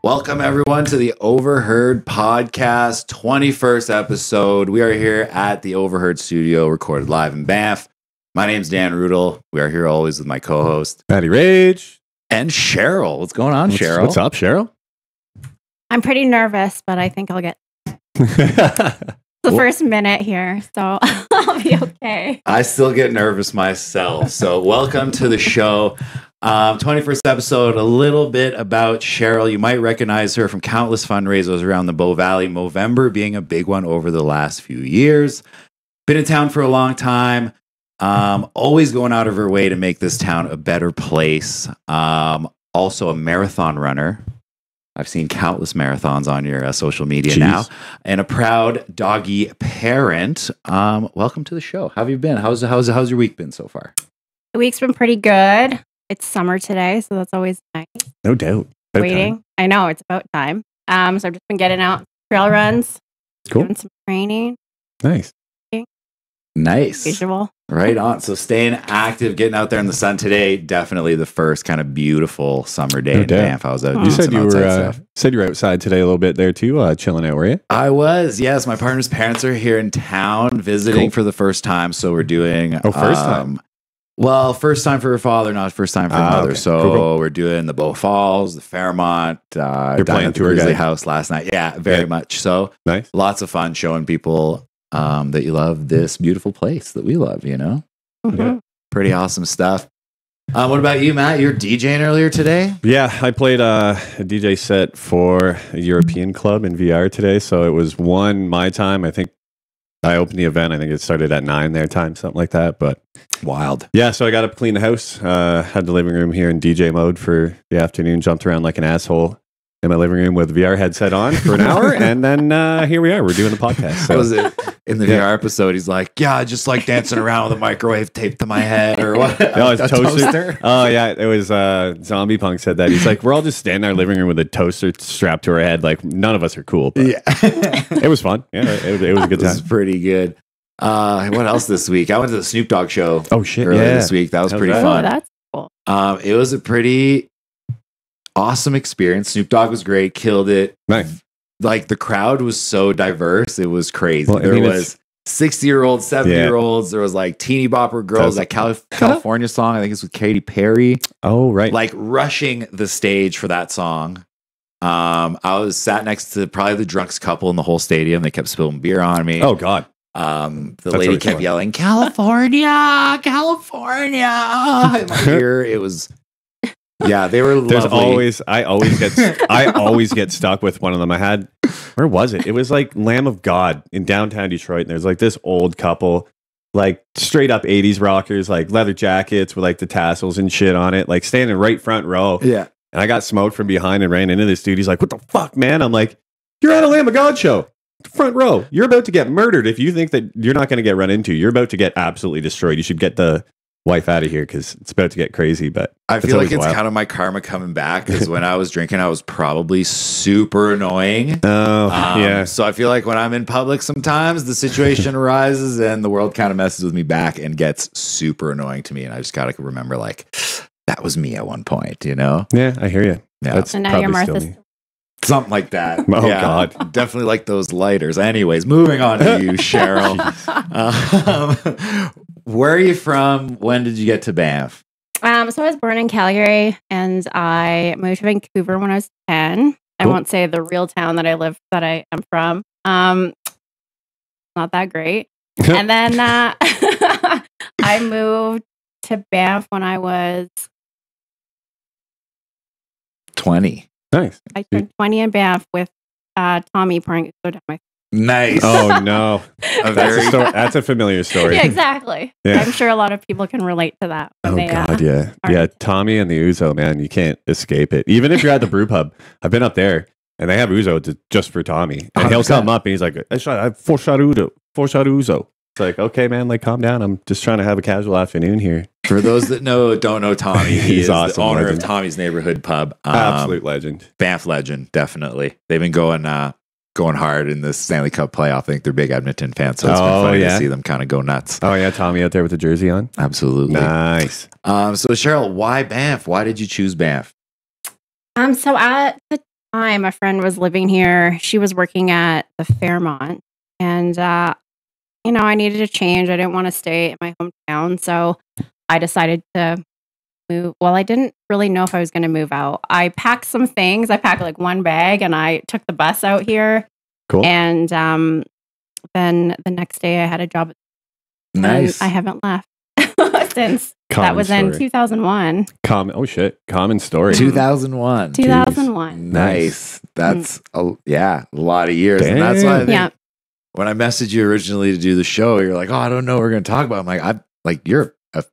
Welcome, everyone, to the Overheard Podcast, 21st episode. We are here at the Overheard Studio, recorded live in Banff. My name's Dan Rudel. We are here always with my co-host, Patty Rage. And Cheryl. What's going on, Cheryl? What's up, Cheryl? I'm pretty nervous, but I think I'll get the first minute here, so I'll be okay. I still get nervous myself. So welcome to the show. 21st episode, a little bit about Cheryl. You might recognize her from countless fundraisers around the Bow Valley, Movember being a big one over the last few years. Been in town for a long time. Always going out of her way to make this town a better place. Also a marathon runner. I've seen countless marathons on your social media now. And a proud doggy parent. Welcome to the show. How have you been? How's your week been so far? The week's been pretty good. It's summer today, so that's always nice. No doubt. Waiting. Time. I know, it's about time. So I've just been getting out trail runs. Cool. Doing some training. Nice. Nice. Usual. Right on. So staying active, getting out there in the sun today. Definitely the first kind of beautiful summer day in Banff. I was out You said you were outside today a little bit there too, chilling out, were you? I was. Yes, my partner's parents are here in town visiting for the first time. So we're doing first time. Well, first time for her father, not first time for her mother. Okay. So cool. We're doing the Bow Falls, the Fairmont. You're playing at the tour Grizzly guide House last night. Yeah, very much. So nice. Lots of fun showing people that you love this beautiful place that we love, you know? Mm-hmm. Yeah. Pretty awesome stuff. What about you, Matt? You're DJing earlier today? Yeah, I played a DJ set for a European club in VR today. So it was 1 my time. I think I opened the event. I think it started at 9 their time, something like that. But wild. Yeah, so I got to clean the house. Had the living room here in DJ mode for the afternoon. Jumped around like an asshole in my living room with VR headset on for an hour. And then here we are. We're doing the podcast. So. Was it in the VR episode? He's like, yeah, I just like dancing around with a microwave taped to my head or what? No, it's toaster. Oh, yeah. It was Zombie Punk said that. He's like, we're all just standing in our living room with a toaster strapped to our head. Like, none of us are cool. But yeah. It was fun. Yeah, it was a good time. It was pretty good. What else this week? I went to the Snoop Dogg show. Oh, shit. Earlier this week. That was pretty fun. Oh, that's cool. It was a pretty awesome experience. Snoop Dogg was great, killed it. Nice. Like the crowd was so diverse, it was crazy. Well, there was 60-year-olds, 70-year-olds. There was like teeny bopper girls. That California song, I think it's with Katy Perry. Oh, right. Like rushing the stage for that song. I was sat next to probably the drunkest couple in the whole stadium. They kept spilling beer on me. Oh God. The lady kept yelling, California, California. In my ear, it was. Yeah, they were lovely. I always get stuck with one of them. I had, where was it? It was like Lamb of God in downtown Detroit. And there's like this old couple, like straight up 80s rockers, like leather jackets with like the tassels and shit on it, like standing right front row. Yeah. And I got smoked from behind and ran into this dude. He's like, what the fuck, man? I'm like, you're at a Lamb of God show. Front row. You're about to get murdered. If you think that you're not going to get run into, you're about to get absolutely destroyed. You should get the wife out of here because it's about to get crazy. But I feel like it's kind of my karma coming back because when I was drinking, I was probably super annoying. Oh, yeah. So I feel like when I'm in public, sometimes the situation arises and the world kind of messes with me back and gets super annoying to me. And I just got to remember, like, that was me at one point, you know? Yeah, I hear you. Yeah. That's and now you're Martha. Something like that. Oh, yeah, God. Definitely like those lighters. Anyways, moving on to you, Cheryl. Where are you from? When did you get to Banff? So I was born in Calgary and I moved to Vancouver when I was 10. Cool. I won't say the real town that I am from. Not that great. And then I moved to Banff when I was 20. Nice. I turned 20 in Banff with Tommy pouring soda down my. Nice. Oh no, that's a familiar story. Yeah, exactly. Yeah. I'm sure a lot of people can relate to that. Oh God, yeah. Tommy and the Ouzo, man, you can't escape it. Even if you're at the brew pub, I've been up there and they have Ouzo just for Tommy, and he'll come up and he's like, "I have 4-shot Ouzo." It's like, okay, man, like calm down. I'm just trying to have a casual afternoon here. For those that don't know Tommy, he's awesome, the owner legend. of Tommy's Neighborhood Pub. Absolute legend. Banff legend, definitely. They've been going hard in the Stanley Cup playoff. I think they're big Edmonton fans, so it's been funny to see them kind of go nuts. Oh yeah, Tommy out there with the jersey on. Absolutely. Nice. So Cheryl, why Banff? Why did you choose Banff? So at the time, a friend was living here. She was working at the Fairmont, and I needed a change. I didn't want to stay in my hometown, so I decided to move. Well, I didn't really know if I was going to move out. I packed some things. I packed like one bag, and I took the bus out here. Cool. And then the next day, I had a job. Nice. I haven't left since. Common that was story. in 2001. Common story. 2001. 2001. Nice. That's a lot of years. And that's why I think when I messaged you originally to do the show, you're like, oh, I don't know what we're going to talk about. I'm like, you're a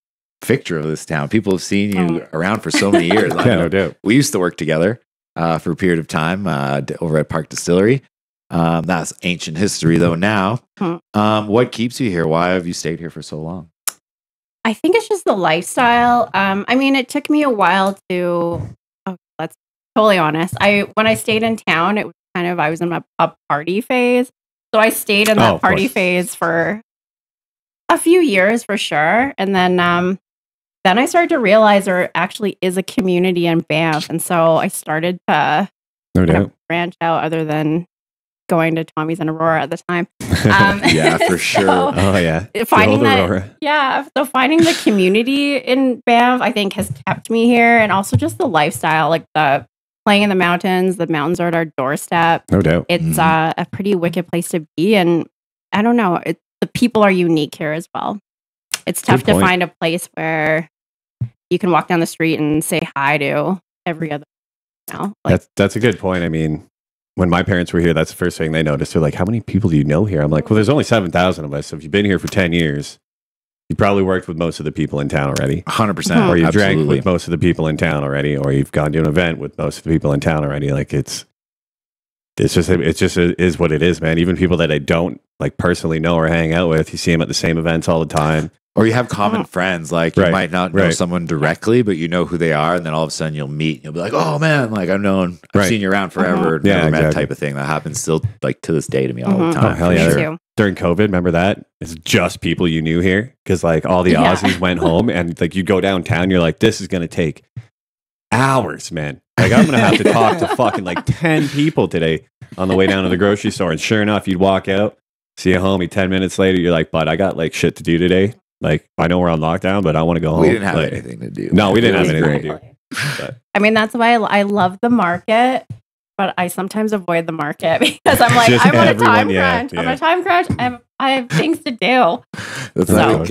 fixture of this town. People have seen you around for so many years. Yeah, no doubt. We used to work together for a period of time over at Park Distillery. That's ancient history, though, now. What keeps you here? Why have you stayed here for so long? I think it's just the lifestyle. I mean, it took me a while to. Oh, let's totally honest. When I stayed in town, it was I was in a party phase, so I stayed in that party phase for a few years for sure, and then I started to realize there actually is a community in Banff, and so I started to branch out other than going to Tommy's and Aurora at the time. Yeah, for sure. Oh yeah. Finding so finding the community in Banff, I think, has kept me here, and also just the lifestyle, like the playing in the mountains. The mountains are at our doorstep. No doubt. It's a pretty wicked place to be, and I don't know. The people are unique here as well. It's tough to find a place where you can walk down the street and say hi to every other. That's a good point. I mean, when my parents were here, that's the first thing they noticed. They're like, how many people do you know here? I'm like, well, there's only 7,000 of us. So if you've been here for 10 years, you probably worked with most of the people in town already. 100%. Or you drank with most of the people in town already, or you've gone to an event with most of the people in town already. Like it is what it is, man. Even people that I don't like personally know or hang out with, you see them at the same events all the time. Or you have common friends, like you might not know someone directly, but you know who they are, and then all of a sudden you'll meet, and you'll be like, "Oh man, like I've seen you around forever, never met," type of thing. That happens still, like to this day, to me all the time. Oh hell yeah! During COVID, remember that? It's just people you knew here, because like all the Aussies went home, and like you go downtown, you're like, "This is gonna take hours, man. Like I'm gonna have to talk to fucking like 10 people today on the way down to the grocery store." And sure enough, you'd walk out, see a homie. 10 minutes later, you're like, "Bud, I got like shit to do today." Like, I know we're on lockdown, but I want to go home. We didn't have anything to do. No, we didn't have anything to do. But. I mean, that's why I love the market, but I sometimes avoid the market because I'm like, I'm on a time crunch. I'm on a time crunch. I have things to do. That's like,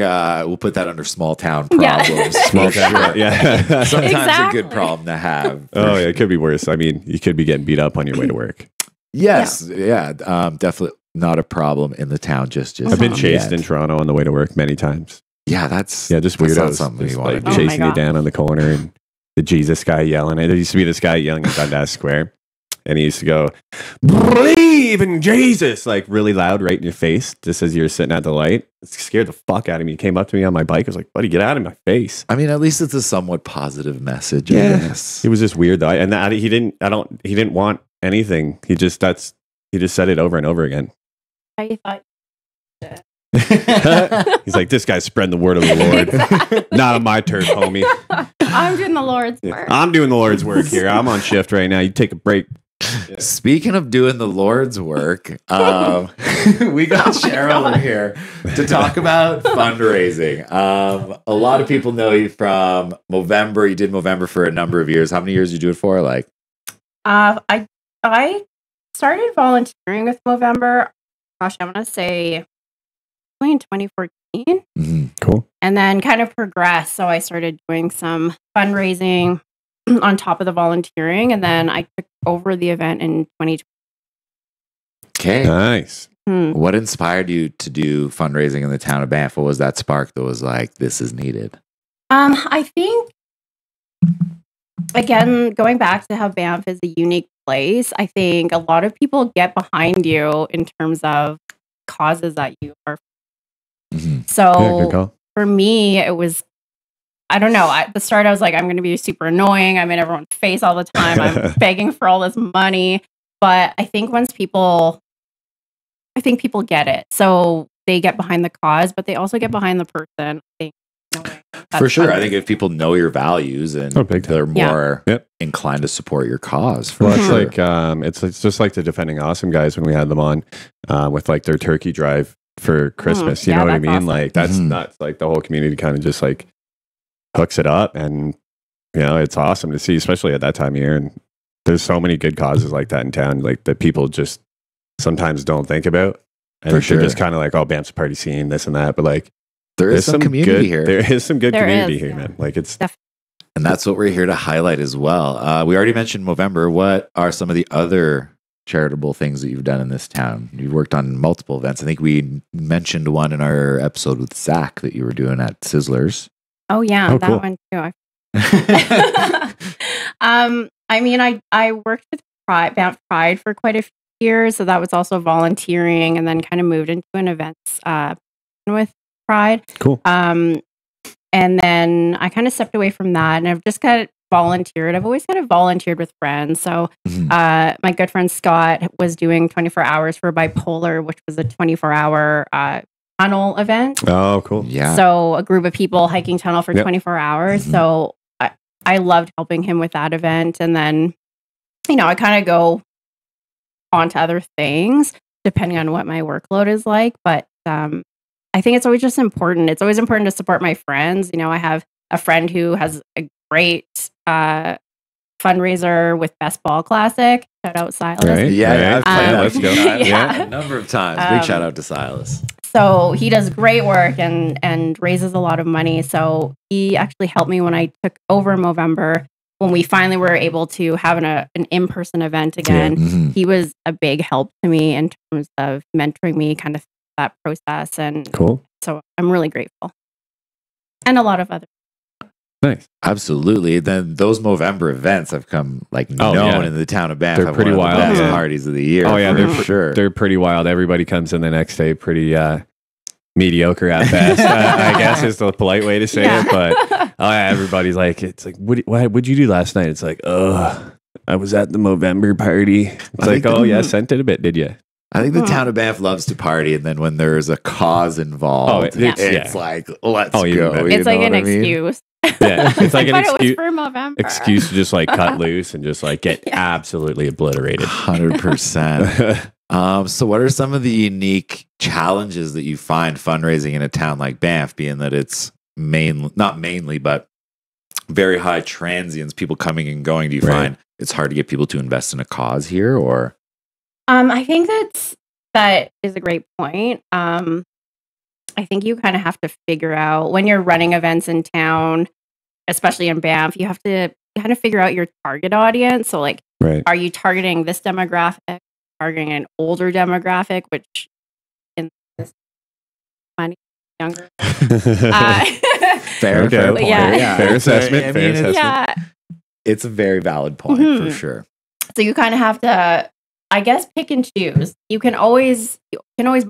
we'll put that under small town problems. Small town, yeah. Sometimes a good problem to have. Oh, yeah, it could be worse. I mean, you could be getting beat up on your way to work. Yes, definitely. Not a problem in the town. Just I've been chased in Toronto on the way to work many times. Yeah, that's just weirdos. Just, like, chasing you down on the corner, and the Jesus guy yelling. There used to be this guy yelling at Dundas Square, and he used to go, "Believe in Jesus," like really loud, right in your face, just as you're sitting at the light. It scared the fuck out of me. He came up to me on my bike. I was like, "Buddy, get out of my face." I mean, at least it's a somewhat positive message. Yeah, yes. It was just weird though, and he didn't want anything. He just said it over and over again. I thought. He's like, this guy's spreading the word of the Lord. Exactly. Not on my turf, homie. I'm doing the Lord's work. I'm doing the Lord's work here. I'm on shift right now. You take a break. Yeah. Speaking of doing the Lord's work, we got Cheryl over here to talk about fundraising. A lot of people know you from Movember. You did Movember for a number of years. How many years did you do it for? Like, I started volunteering with Movember. Gosh, I want to say in 2014. Mm-hmm. Cool. And then kind of progressed. So I started doing some fundraising on top of the volunteering. And then I took over the event in 2020. Okay. Nice. What inspired you to do fundraising in the town of Banff? What was that spark that was like, this is needed? I think, again, going back to how Banff is a unique place, I think a lot of people get behind you in terms of causes that you are. Mm-hmm. So for me, it was, I don't know. At the start, I was like, I'm going to be super annoying. I'm in everyone's face all the time. I'm begging for all this money. But I think people get it. So they get behind the cause, but they also get behind the person. I think. For sure. I think if people know your values and they're more inclined to support your cause. Well, it's like it's just like the Defending Awesome guys when we had them on with like their turkey drive for Christmas. You know what I mean? Awesome. Like that's nuts. Like the whole community kind of just like hooks it up, and you know, it's awesome to see, especially at that time of year. And there's so many good causes like that in town, like that people just sometimes don't think about. And they're just kind of like, oh, Banff's party scene, this and that. But like, there is some community here. There is some good community here, man. Like it's definitely. And that's what we're here to highlight as well. We already mentioned Movember. What are some of the other charitable things that you've done in this town? You've worked on multiple events. I think we mentioned one in our episode with Zach that you were doing at Sizzlers. Oh yeah, that one too. I mean, I worked with Banff Pride for quite a few years, so that was also volunteering, and then kind of moved into an events with Pride. Cool. And then I kind of stepped away from that, and I've just kind of volunteered. I've always kind of volunteered with friends. So my good friend Scott was doing 24 hours for Bipolar, which was a 24-hour tunnel event. Oh, cool. Yeah. So a group of people hiking tunnel for 24 hours. So I loved helping him with that event. And then, you know, I kind of go on to other things depending on what my workload is like. But I think it's always just important. It's always important to support my friends. You know, I have a friend who has a great fundraiser with Best Ball Classic. Shout out Silas. Right. Yeah, I've played that. Let's go. Yeah, a number of times. Big shout out to Silas. So he does great work and raises a lot of money. So he actually helped me when I took over Movember. When we finally were able to have an in-person event again, he was a big help to me in terms of mentoring me kind of that process. And cool. So I'm really grateful. And a lot of other. Nice. Absolutely. Then those Movember events have come like known in the town of Banff. They're pretty wild. One of the best parties of the year. Oh yeah, they're sure. They're pretty wild. Everybody comes in the next day pretty mediocre at best. I guess is the polite way to say it. But everybody's like, it's like, what'd you do last night? It's like, I was at the Movember party. It's like, I sent it a bit, did you? I think the town of Banff loves to party, and then when there's a cause involved, it's like, let's go. It's like an excuse. Yeah, it's like an excuse to just like cut loose and just like get absolutely obliterated. 100%. So what are some of the unique challenges that you find fundraising in a town like Banff, being that it's not mainly, but very high transients, people coming and going? Do you find it's hard to get people to invest in a cause here, or? I think that is a great point. I think you kind of have to figure out when you're running events in town, especially in Banff, you have to kind of figure out your target audience. So like, are you targeting this demographic, targeting an older demographic, which in this funny younger? Fair point. Yeah. Fair assessment. Yeah. It's a very valid point for sure. So you kind of have to, I guess, pick and choose. You can always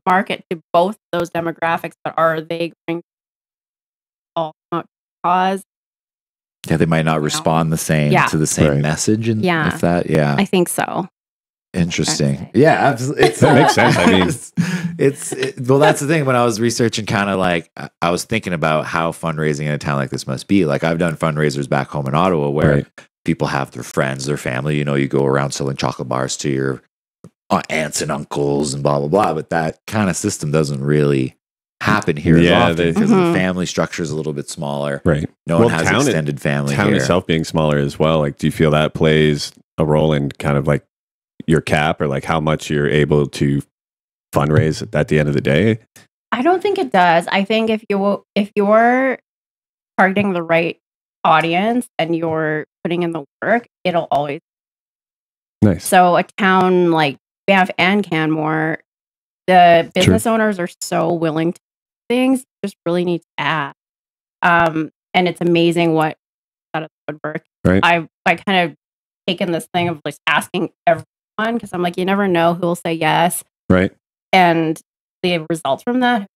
market to both those demographics, but are they going to all come out to cause? Yeah, they might not respond the same to the same message, and with that, I think so. Interesting. Yeah, absolutely. That makes sense. I mean, well, that's the thing. When I was researching, kind of like I was thinking about how fundraising in a town like this must be. Like I've done fundraisers back home in Ottawa where people have their friends, their family. You know, you go around selling chocolate bars to your aunts and uncles and blah blah blah. But that kind of system doesn't really happen here as often because the family structure is a little bit smaller. Right. No one has extended family. Town here. itself being smaller as well. Like, do you feel that plays a role in kind of like your cap or like how much you're able to fundraise at the end of the day? I don't think it does. I think if you're targeting the right audience and you're putting in the work, it'll always. Nice. So a town like Banff and Canmore, the business owners are so willing to do things. You just really need to ask. And it's amazing what out of the woodwork. Right. I kind of taken this thing of like asking everyone because I'm like, you never know who will say yes. Right. And the results from that.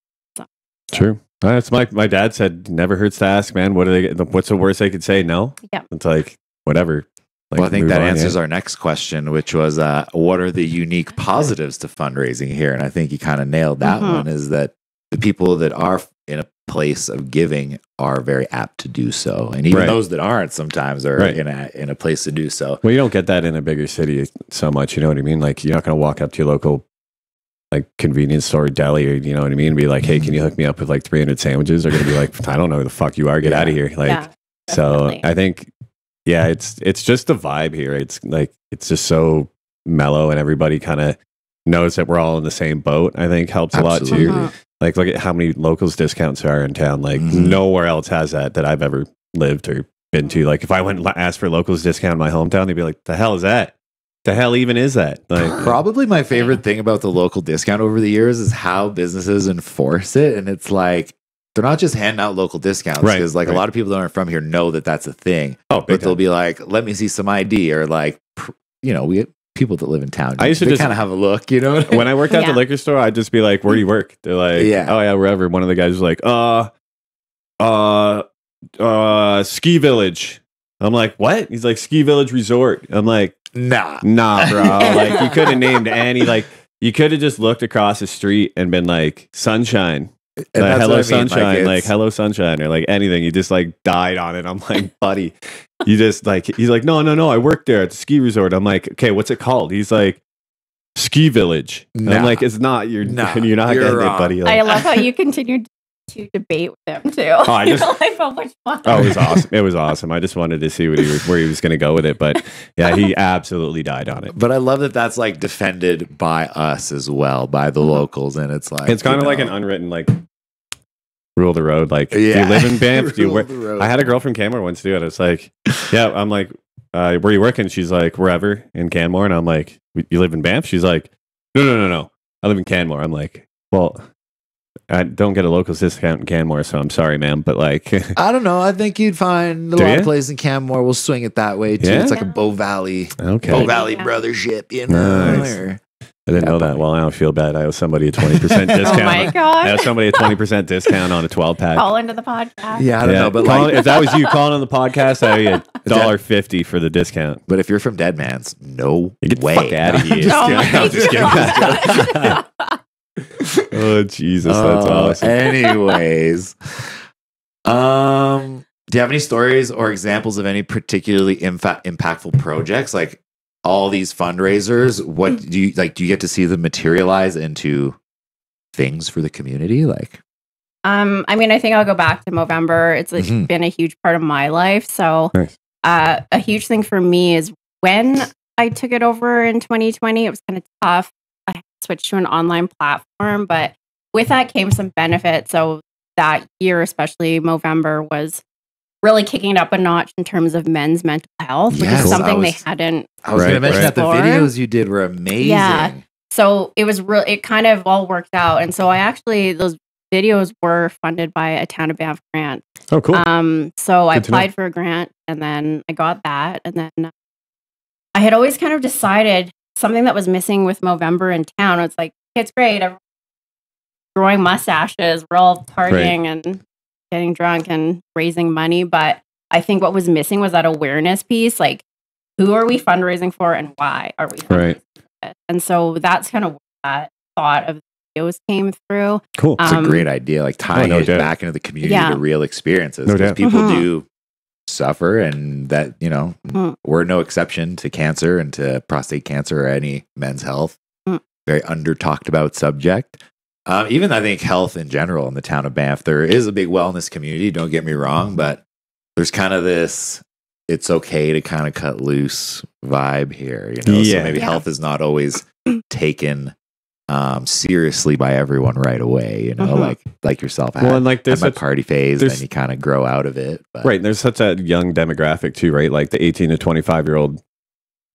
True. That's my dad said, never hurts to ask, man. What's the worst they could say? No. Yeah. It's like, whatever. Like, well, I think that answers our next question, which was, what are the unique positives to fundraising here? And I think you kind of nailed that one, is that the people that are in a place of giving are very apt to do so, and even those that aren't sometimes are in a place to do so. Well, you don't get that in a bigger city so much. You know what I mean? Like, you're not going to walk up to your local like convenience store, deli, or you know what I mean, and be like, "Hey, can you hook me up with like 300 sandwiches?" They're going to be like, "I don't know who the fuck you are. Get out of here!" Like, so I think, it's just the vibe here. It's like it's just so mellow, and everybody kind of knows that we're all in the same boat. I think helps a lot too. Like, look at how many locals discounts are in town. Like, nowhere else has that I've ever lived or been to. Like, if I went and asked for locals discount in my hometown, they'd be like, "The hell is that? The hell even is that?" Like, probably my favorite thing about the local discount over the years is how businesses enforce it. And it's like, they're not just handing out local discounts, because a lot of people that aren't from here know that that's a thing. But they'll be like, "Let me see some ID," or like, we people that live in town. I used to just kind of have a look, you know. When I worked at the liquor store, I'd just be like, "Where do you work?" They're like, "Oh yeah, wherever." One of the guys was like, Ski Village." I'm like, "What?" He's like, "Ski Village Resort." I'm like, Nah, bro. Like, you could have named any, like, you could have just looked across the street and been like, "Sunshine." Like, "Hello, Sunshine." Like, "Hello, Sunshine," or like anything. You just like died on it. I'm like, "Buddy," you just like, he's like, No, I work there at the ski resort." I'm like, "Okay, what's it called?" He's like, "Ski Village." I'm like, "It's not. You're not getting it, buddy." Like, I love how you continued to debate with them too. I felt much fun. Oh, it was awesome. It was awesome. I just wanted to see where he was going to go with it, but yeah, he absolutely died on it. But I love that that's like defended by us as well, by the locals, and it's like, it's kind of like an unwritten like rule of the road. Like, do you live in Banff? I had a girl from Canmore once do it. It's like, yeah, I'm like, "Where are you working?" She's like, "Wherever in Canmore," and I'm like, "You live in Banff?" She's like, No. I live in Canmore." I'm like, "Well, I don't get a locals discount in Canmore, so I'm sorry, ma'am." But like, I don't know. I think you'd find a lot of places in Canmore will swing it that way too. It's like a Bow Valley, brothership, you know. Nice. I didn't know that. Well, I don't feel bad. I owe somebody a 20% discount. Oh my God. I owe somebody a 20% discount on a 12-pack. Call into the podcast. Yeah, I don't know, but if that was you calling on the podcast, I owe you $1.50 for the discount. But if you're from Deadman's, no Get way. the fuck out of here. I'm just kidding. Oh, Jesus, that's awesome. Anyways, do you have any stories or examples of any particularly impactful projects? Like, all these fundraisers, what do you like? Do you get to see them materialize into things for the community? Like, I mean, I think I'll go back to Movember. It's been a huge part of my life. So, a huge thing for me is when I took it over in 2020, it was kind of tough. I switched to an online platform, but with that came some benefits. So that year, especially Movember, was really kicking it up a notch in terms of men's mental health, which is something they hadn't. I was going to mention that the videos you did were amazing. Yeah. So it was it kind of all worked out. And so those videos were funded by a Town of Banff grant. Oh, cool. So I applied for a grant, and then I got that. And then I had always kind of decided something that was missing with Movember in town. It's like, it's great. Everyone's growing mustaches. We're all partying and getting drunk and raising money. But I think what was missing was that awareness piece. Like, who are we fundraising for and why are we fundraising for it? And so that's kind of where that thought of the videos came through. Cool. It's a great idea. Like, tying it back into the community to real experiences. Because people do suffer, and that, we're no exception to cancer and to prostate cancer or any men's health. Very under talked about subject. Even I think health in general in the town of Banff, there is a big wellness community, don't get me wrong, but there's kind of this, it's okay to kind of cut loose vibe here, So maybe health is not always taken seriously by everyone right away, like yourself. Well, and like there's my party phase, and you kind of grow out of it. But. Right. And there's such a young demographic too, right? Like the 18 to 25-year-old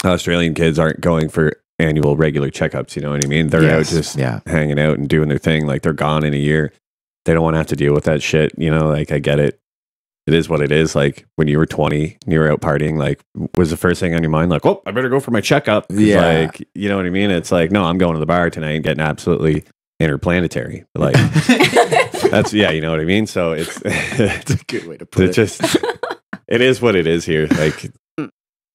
Australian kids aren't going for annual regular checkups, you know what I mean? They're out just hanging out and doing their thing. Like, they're gone in a year. They don't want to have to deal with that shit, like, I get it. It is what it is. Like, when you were 20 and you were out partying, like, was the first thing on your mind like, oh, I better go for my checkup? Like, you know what I mean? It's like, no, I'm going to the bar tonight and getting absolutely interplanetary. Like, that's, you know what I mean? So it's a good way to put it. Just, it is what it is here. Like,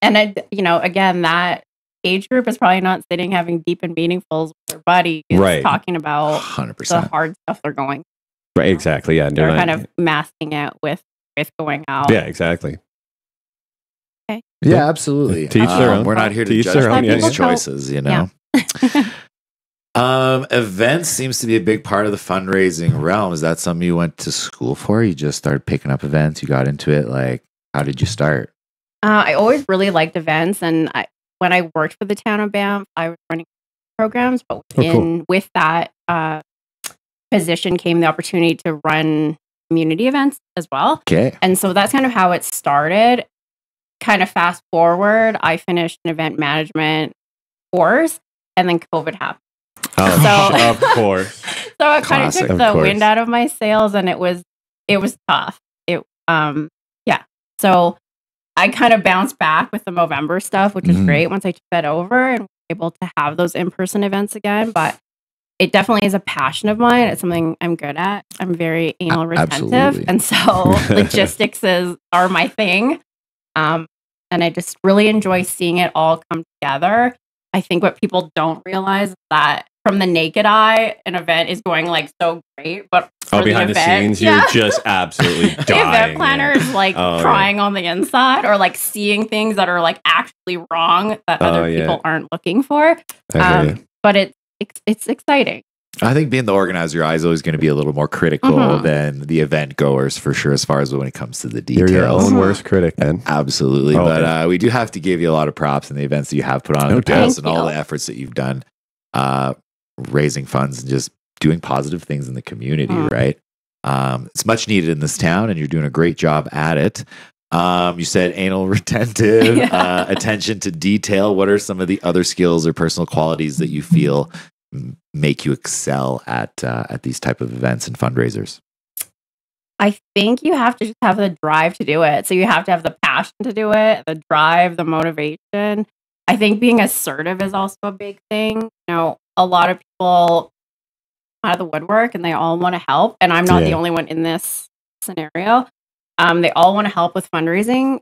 and again, that age group is probably not sitting having deep and meaningfuls with their buddies talking about 100%. the hard stuff they're going. Right, exactly. Yeah, They're kind of masking it with going out. Yeah, exactly. Okay. Yeah, absolutely. To each their own. We're not here to To each judge their own, people's yeah. choices, you know. Events seems to be a big part of the fundraising realm. Is that something you went to school for? You just started picking up events. You got into it. Like, how did you start? I always really liked events, and when I worked for the town of Banff, I was running programs. But with that position came the opportunity to run community events as well. Okay, and so that's kind of how it started. Kind of fast forward, I finished an event management course, and then COVID happened. Oh, so, of course. So it kind of took the wind out of my sails, and it was tough. So I kind of bounced back with the Movember stuff, which was great once I took that over and was able to have those in-person events again. But it definitely is a passion of mine. It's something I'm good at. I'm very anal retentive. Absolutely. And so logistics are my thing. And I just really enjoy seeing it all come together. I think what people don't realize is that from the naked eye, an event is going like so great, but behind the scenes, you're just absolutely dying. The event planner is like crying on the inside, or like seeing things that are like actually wrong that other people aren't looking for. But it's exciting. I think being the organizer, your eye is always going to be a little more critical than the event goers, for sure, as far as when it comes to the details. You're your own worst critic, then. Absolutely. But we do have to give you a lot of props in the events that you have put on in the past and all the efforts that you've done, raising funds and just doing positive things in the community, right? It's much needed in this town, and you're doing a great job at it. You said anal retentive, attention to detail. What are some of the other skills or personal qualities that you feel make you excel at these type of events and fundraisers? I think you have to just have the drive to do it. So you have to have the passion to do it, the drive, the motivation. I think being assertive is also a big thing. You know, a lot of people out of the woodwork and they all want to help. And I'm not the only one in this scenario. They all want to help with fundraising.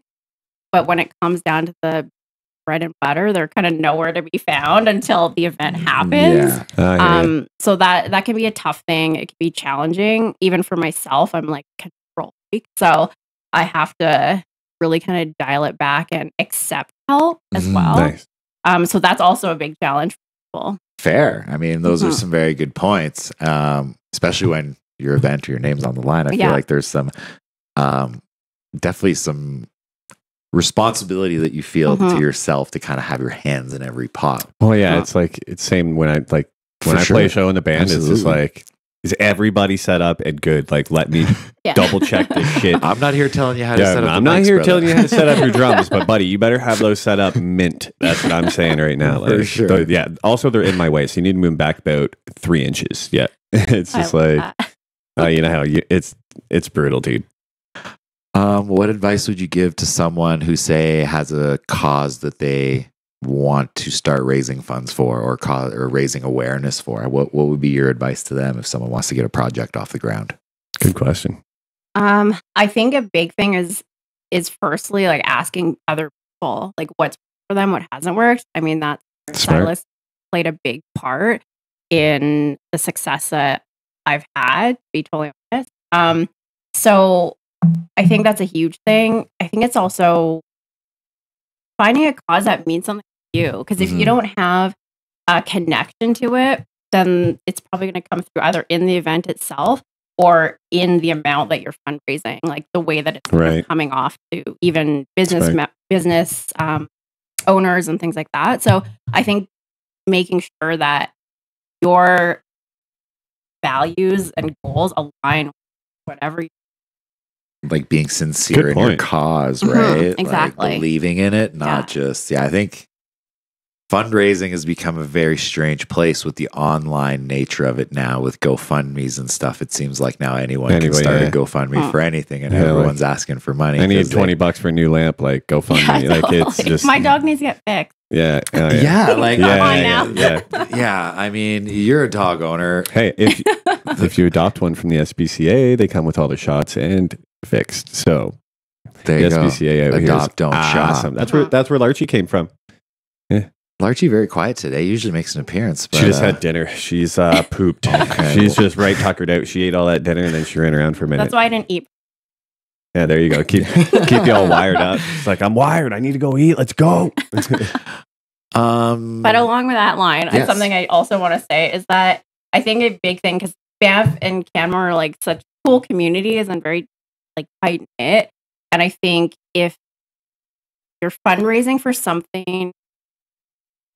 But when it comes down to the bread and butter, they're kind of nowhere to be found until the event happens. So that can be a tough thing. It can be challenging. Even for myself, I'm like control freak. So I have to really kind of dial it back and accept help as well. Nice. So that's also a big challenge for people. Fair. I mean, those are some very good points, especially when your event or your name's on the line. I feel like there's some, definitely some responsibility that you feel to yourself to kind of have your hands in every pot. Well, yeah, it's like, it's same when I play a show in the band, it's just like, is everybody set up and good? Like, let me double check this shit. I'm not here telling you how to set up. I'm not here telling you how to set up your drums, but buddy, you better have those set up mint. That's what I'm saying right now. Like, for sure. Yeah. Also, they're in my way, so you need to move back about 3 inches. Yeah, it's just like, you know how it's brutal, dude. What advice would you give to someone who, say, has a cause that they want to start raising funds for, or raising awareness for? What would be your advice to them if someone wants to get a project off the ground? Good question. I think a big thing is firstly like asking other people like what's for them, what hasn't worked. I mean, that stylist played a big part in the success that I've had, to be totally honest. So I think that's a huge thing. I think it's also finding a cause that means something to you. Because if you don't have a connection to it, then it's probably going to come through either in the event itself or in the amount that you're fundraising, like the way that it's coming off to even business owners and things like that. So I think making sure that your values and goals align with whatever you like being sincere in your cause, right? Exactly. Like believing in it, not just, I think fundraising has become a very strange place with the online nature of it now with GoFundMe's and stuff. It seems like now anyone can start a GoFundMe for anything and everyone's asking for money. I need $20 for a new lamp, like GoFundMe. Like it's just, my dog needs to get fixed. I mean, you're a dog owner. Hey, if you adopt one from the SPCA, they come with all the shots and fixed. So there you SPCA go. Adopt, don't shop. That's where Larchie came from. Yeah. Larchie very quiet today. Usually makes an appearance. But, She just had dinner. She's pooped. Okay. She's just right tuckered out. She ate all that dinner and then she ran around for a minute. That's why I didn't eat. Yeah, there you go. Keep you all wired up. It's like, I'm wired. I need to go eat. Let's go. But along with that line, yes. something I also want to say is that I think a big thing, because Banff and Canmore are like such cool communities and very like tight knit. And I think if you're fundraising for something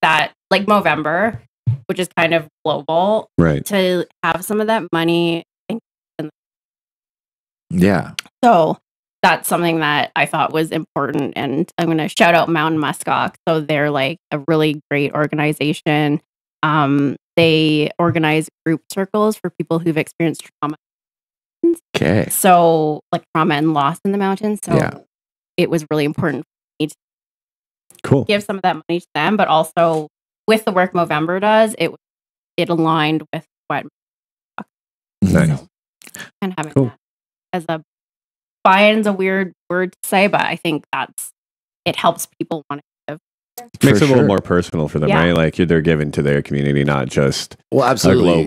that like Movember, which is kind of global, Right. to have some of that money. Yeah. So that's something that I thought was important. And I'm going to shout out Mountain Muskox. So they're like a really great organization. They organize group circles for people who've experienced trauma. Okay. So like trauma and loss in the mountains. So Yeah. it was really important for me to Cool. give some of that money to them, but also with the work Movember does, it aligned with what Nice. and having Cool. that as a buy-in's a weird word to say, but I think it helps people want to give. Makes For it a little sure. more personal for them, Yeah. right? Like they're giving to their community, not just Well, absolutely.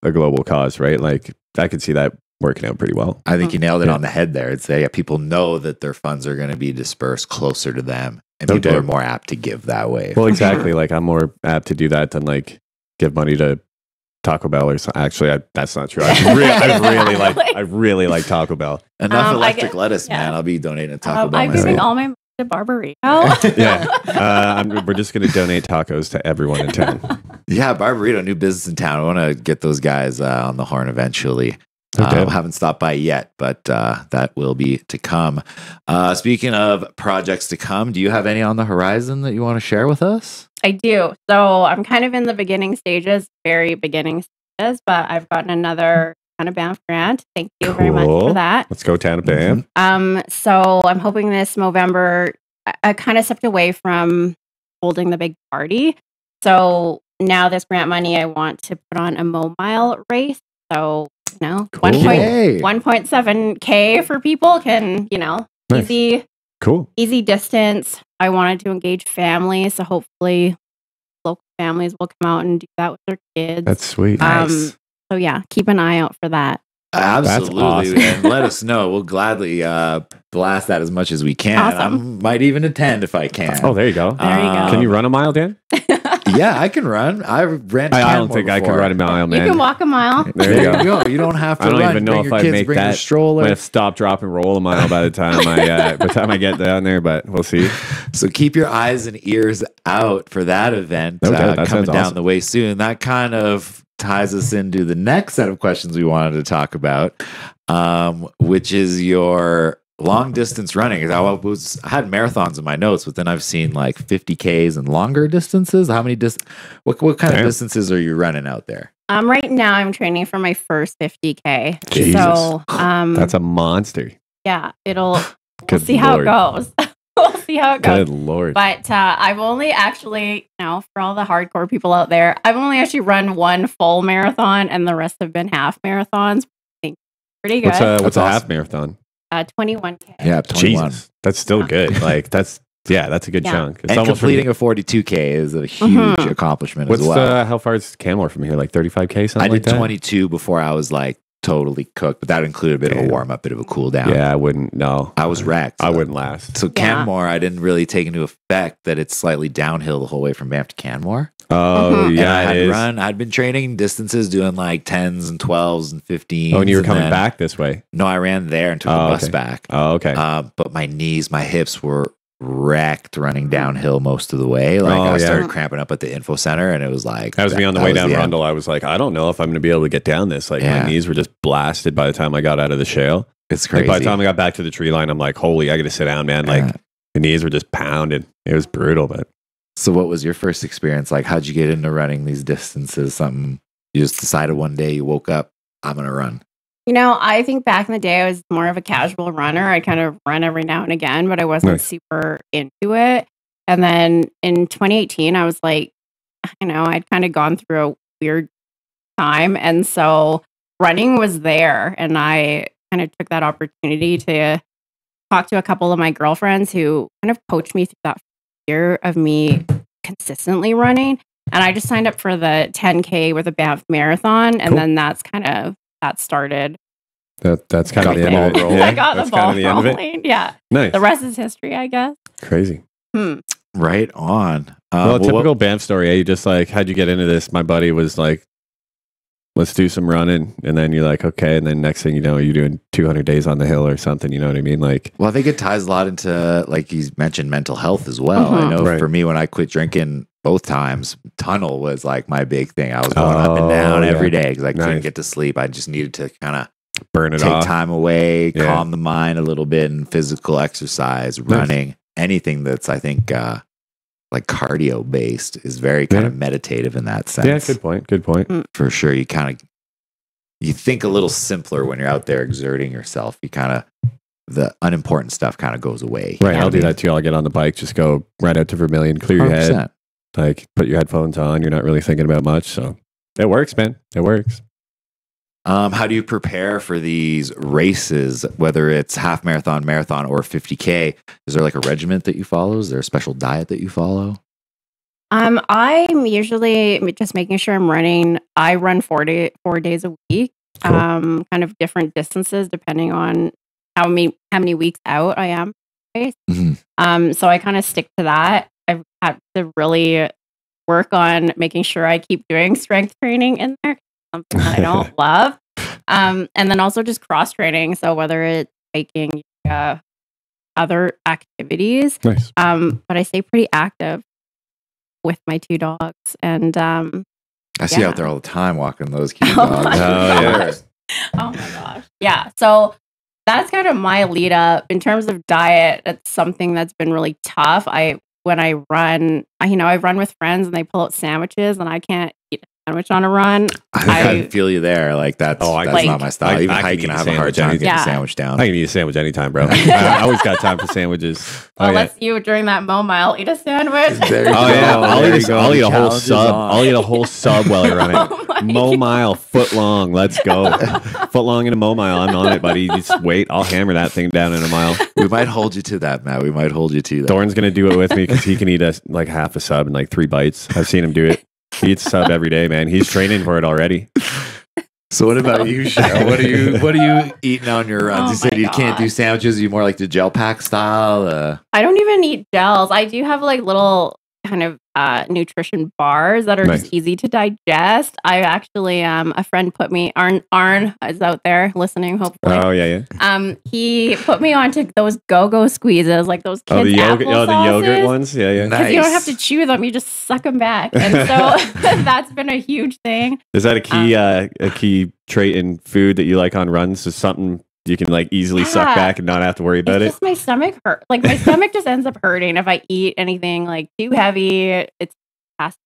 a global cause, right? Like I could see that working out pretty well. I think you nailed it Yeah. on the head there. It's that people know that their funds are going to be dispersed closer to them, and No people doubt. are more apt to give that way. Well, exactly. Like I'm more apt to do that than like give money to Taco Bell or something. Actually, that's not true. I really like Taco Bell. Enough I electric get- lettuce, yeah. man. I'll be donating to Taco Bell I'm myself. giving all my money to Barbarino. Yeah. We're just going to donate tacos to everyone in town. Yeah, Barbarito, new business in town. I want to get those guys on the horn eventually. Okay. Haven't stopped by yet, but that will be to come. Speaking of projects to come, do you have any on the horizon that you want to share with us? I do. So I'm kind of in the beginning stages, very beginning stages, but I've gotten another kind of Banff grant. Thank you very much Cool. for that. Let's go town to Bam. So I'm hoping this Movember, I kind of stepped away from holding the big party. So now this grant money, I want to put on a mile race. So, Cool. 1.7K for people can, Nice. Cool. easy distance. I wanted to engage families. So hopefully local families will come out and do that with their kids. That's sweet. Nice. So yeah, keep an eye out for that. Absolutely. awesome. And let us know. We'll gladly blast that as much as we can. I Awesome. might even attend if I can. Oh, there you go. There you go. Can you run a mile, Dan? Yeah, I can run. I ran. to I don't Canmore think I can before. run a mile, You man. can walk a mile. There you go. You don't have to I don't run. even know Bring if your I kids, make bring your that. I'm stroller. gonna stop, drop, and roll a mile by the time I get down there, but we'll see. So keep your eyes and ears out for that event No doubt. That coming sounds down awesome. the way soon. That kind of ties us into the next set of questions we wanted to talk about, which is your long distance running. I had marathons in my notes, but then I've seen like 50Ks and longer distances. How many what kind of Damn. distances are you running out there? Right now I'm training for my first 50K. Jesus. So That's a monster. yeah, we'll Good see how it Lord. goes. We'll see how it goes. Good Lord. But I've only actually, for all the hardcore people out there, I've only actually run one full marathon and the rest have been half marathons. I think pretty good. What's a That's half marathon? 21K. Yeah, 21. Jesus. That's still Yeah. good. Like that's a good Yeah. chunk. It's And almost completing a 42K is a huge Mhm. accomplishment What's as well. how far is Canmore from here? Like 35K, something I like did that? 22 before I was like totally cooked, but that included a bit of a Damn. warm up, bit of a cool down. Yeah, I wouldn't. No, I was wrecked. I wouldn't last. So Yeah. Canmore, I didn't really take into effect that it's slightly downhill the whole way from Banff to Canmore. Oh, Mhm. And yeah, I it had is. I'd been training distances doing like 10s and 12s and 15s. Oh, and you were and coming then- back this way. No, I ran there and took Oh, the bus okay. back. Oh, okay. But my knees, my hips were wrecked running downhill most of the way. Like Oh, I yeah. started cramping up at the info center and it was like That was me on the way was down the end. Rundle. I was like, I don't know if I'm going to be able to get down this. Like Yeah. my knees were just blasted by the time I got out of the shale. It's Like crazy. by the time I got back to the tree line, I'm like, holy, I got to sit down, man. Like Yeah. the knees were just pounded. It was brutal, but So what was your first experience like? How'd you get into running these distances? Something you just decided one day you woke up, I'm going to run. I think back in the day, I was more of a casual runner. I kind of run every now and again, but I wasn't Nice. super into it. And then in 2018, I was like, I'd kind of gone through a weird time. And so running was there. And I kind of took that opportunity to talk to a couple of my girlfriends who kind of coached me through that year of me consistently running. And I just signed up for the 10K with a Banff Marathon. And then that started. That's kind of the end of it. I got the ball rolling. Yeah. Nice. The rest is history, I guess. Crazy. Right on. Well, typical Banff story. You just like, how'd you get into this? My buddy was like, let's do some running. And then you're like, okay. And then next thing you know, you're doing 200 days on the hill or something. You know what I mean? Like, well, I think it ties a lot into, like you mentioned, mental health as well. I know for me, when I quit drinking both times, tunnel was like my big thing. I was going up and down every day because I couldn't get to sleep. I just needed to kind of take time away, calm the mind a little bit, and physical exercise, running, anything that's, I think, like cardio based is very kind of meditative in that sense. Yeah, good point. Good point. For sure. You think a little simpler when you're out there exerting yourself. You kind of, the unimportant stuff kind of goes away. Right. I'll do that too. I'll get on the bike, just go right out to Vermilion, clear your head, like put your headphones on. You're not really thinking about much. So it works, man. It works. How do you prepare for these races, whether it's half marathon, marathon, or 50K? Is there like a regiment that you follow? Is there a special diet that you follow? I'm usually just making sure I'm running. I run 4 days a week, kind of different distances depending on how many weeks out I am. So I kind of stick to that. I've had to really work on making sure I keep doing strength training in there. Something that I don't love. And then also just cross training. So whether it's hiking, other activities. Nice. But I stay pretty active with my 2 dogs. And I see you out there all the time walking those cute dogs. Oh my gosh. Yeah. So that's kind of my lead up. In terms of diet, it's something that's been really tough. When I run, I run with friends and they pull out sandwiches and I can't eat a sandwich on a run. I feel you there. Like that's not my style. Even hiking, I have a hard time getting a sandwich down. I can eat a sandwich anytime, bro. I always got time for sandwiches. Let's you during that Mo Mile eat a sandwich. I'll eat a whole sub. I'll eat a whole sub while you're running. Mo Mile, foot long. Let's go. Foot long in a Mo Mile. I'm on it, buddy. Just wait. I'll hammer that thing down in a mile. We might hold you to that, Matt. We might hold you to that. Dorn's gonna do it with me because he can eat like half a sub in like 3 bites. I've seen him do it. He eats a sub every day, man. He's training for it already. So what about you, Cheryl? What are you eating on your runs? You said you can't do sandwiches. Are you more like the gel pack style? I don't even eat gels. I do have like little kind of nutrition bars that are just easy to digest. I actually a friend put me Arn is out there listening, hopefully. Oh yeah. He put me onto those go-go squeezes, like those kids the yogurt ones. Yeah. Because you don't have to chew them, you just suck them back. And so that's been a huge thing. Is that a key trait in food that you like on runs? Is something you can like easily suck back and not have to worry about it? Just my stomach hurt. Like my stomach just ends up hurting if I eat anything like too heavy. It's past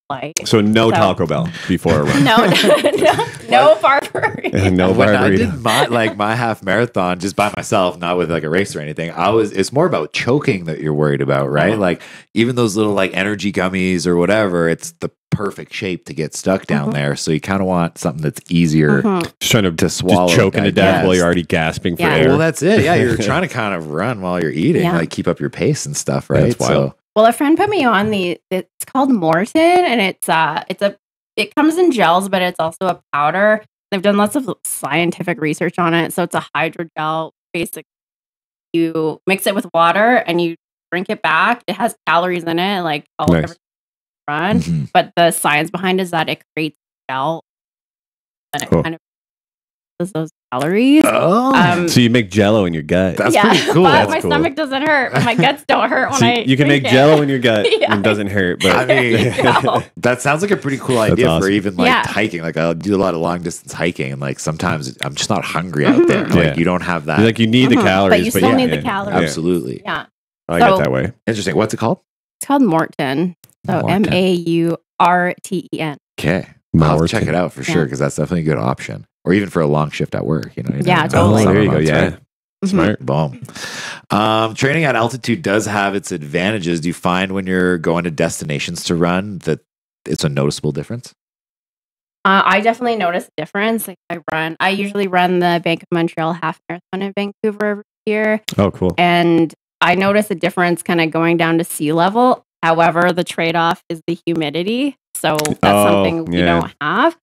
like. So Taco Bell before a run. No Barbary. No When I Barbary. did my half marathon just by myself, not with like a race or anything, it's more about choking that you're worried about, right? Like even those little like energy gummies or whatever, it's the perfect shape to get stuck down there. So you kind of want something that's easier Just trying to swallow. Just choking to death while you're already gasping for air. Well, that's it. Yeah, you're trying to kind of run while you're eating, like keep up your pace and stuff, right? That's wild. Well, a friend put me on it's called Morton, and it comes in gels, but it's also a powder. They've done lots of scientific research on it. So it's a hydrogel. Basically, you mix it with water and you drink it back. It has calories in it, like every run. But the science behind it is that it creates gel, and it kind of those calories. So you make Jello in your gut. That's pretty cool. But my stomach doesn't hurt. My guts don't hurt when I. You can make Jello in your gut and it doesn't hurt. But I mean, that sounds like a pretty cool idea for even like hiking. Like I'll do a lot of long distance hiking, and like sometimes I'm just not hungry out there. Like you don't have that. Like you need the calories, but you still need the calories. Absolutely. Yeah. I get that way. Interesting. What's it called? It's called Morton. So MAURTEN. Okay. I'll check it out for sure because that's definitely a good option. Or even for a long shift at work, Yeah, totally. There you go. Yeah. Right? Smart. Boom. Training at altitude does have its advantages. Do you find when you're going to destinations to run that it's a noticeable difference? I definitely notice a difference. Like I usually run the Bank of Montreal half marathon in Vancouver every year. Oh, cool. And I notice a difference kind of going down to sea level. However, the trade-off is the humidity. So that's something we don't have.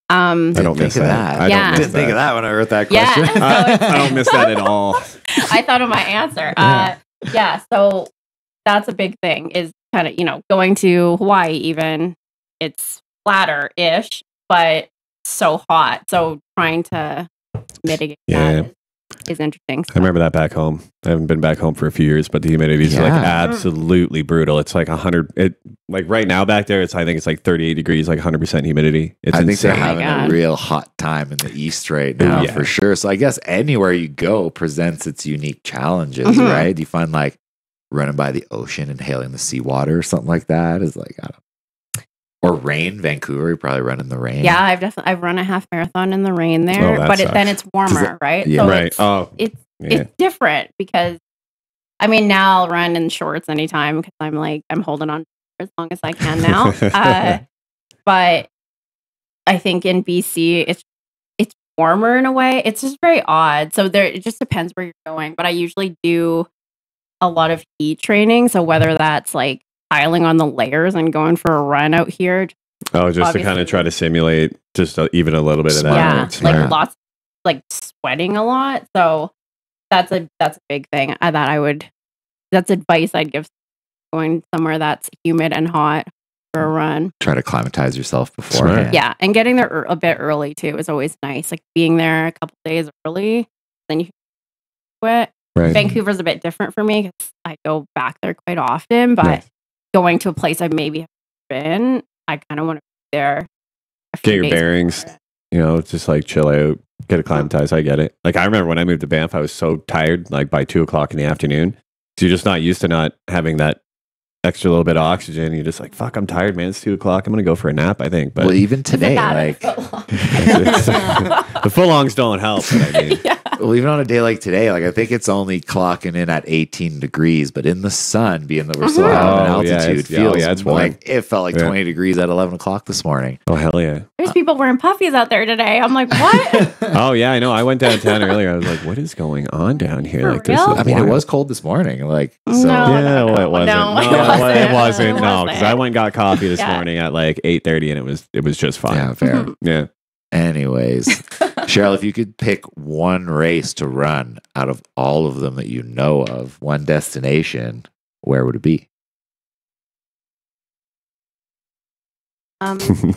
I don't miss that. I don't didn't think of that when I wrote that question. Yeah, I don't miss that at all. I thought of my answer. So that's a big thing is kind of, going to Hawaii even. It's flatter-ish, but so hot. So trying to mitigate that is interesting. So. I remember that back home. I haven't been back home for a few years, but the humidity is like absolutely brutal. It's like 100. Like right now back there, I think it's like 38 degrees, like 100% humidity. It's insane. think they're having a real hot time in the East right now for sure. So I guess anywhere you go presents its unique challenges, right? You find like running by the ocean, inhaling the seawater or something like that is like, I don't know. Or rain, Vancouver, you probably run in the rain. Yeah, I've run a half marathon in the rain there, but then it's warmer, right? Yeah. So right. It's different because, I mean, now I'll run in shorts anytime because I'm holding on for as long as I can now. But I think in BC, it's warmer in a way. It's just very odd. So it just depends where you're going. But I usually do a lot of heat training. So whether that's like piling on the layers and going for a run out here. Just to kind of try to simulate just even a little bit of that. Yeah, like lots, like sweating a lot. So that's a big thing that's advice I'd give going somewhere that's humid and hot for a run. Try to acclimatize yourself beforehand. Yeah, and getting there a bit early too is always nice. Like being there a couple days early, then you can quit. Right. Vancouver's a bit different for me because I go back there quite often, but going to a place I've maybe been, I kind of want to be there. Get your bearings, just like chill out, get acclimatized. I get it. Like I remember when I moved to Banff, I was so tired, like by 2:00 in the afternoon. So you're just not used to not having that extra little bit of oxygen. You're just like, fuck, I'm tired, man. It's 2:00. I'm gonna go for a nap, I think. But even today, like the footlongs don't help. But I mean, well, even on a day like today, like I think it's only clocking in at 18 degrees, but in the sun, being that we're so high in altitude, it's warm. Like it felt like 20 degrees at 11 o'clock this morning. Oh hell yeah! There's people wearing puffies out there today. I'm like, what? Oh yeah, I know. I went downtown earlier. I was like, what is going on down here? For like this. real? Is I mean, wild. it was cold this morning. Like so. No, it wasn't. No, it wasn't. No, because I went and got coffee this morning at like 8:30, and it was just fine. Yeah, fair. Yeah. Anyways, Cheryl, if you could pick one race to run out of all of them that you know of, one destination, where would it be? Because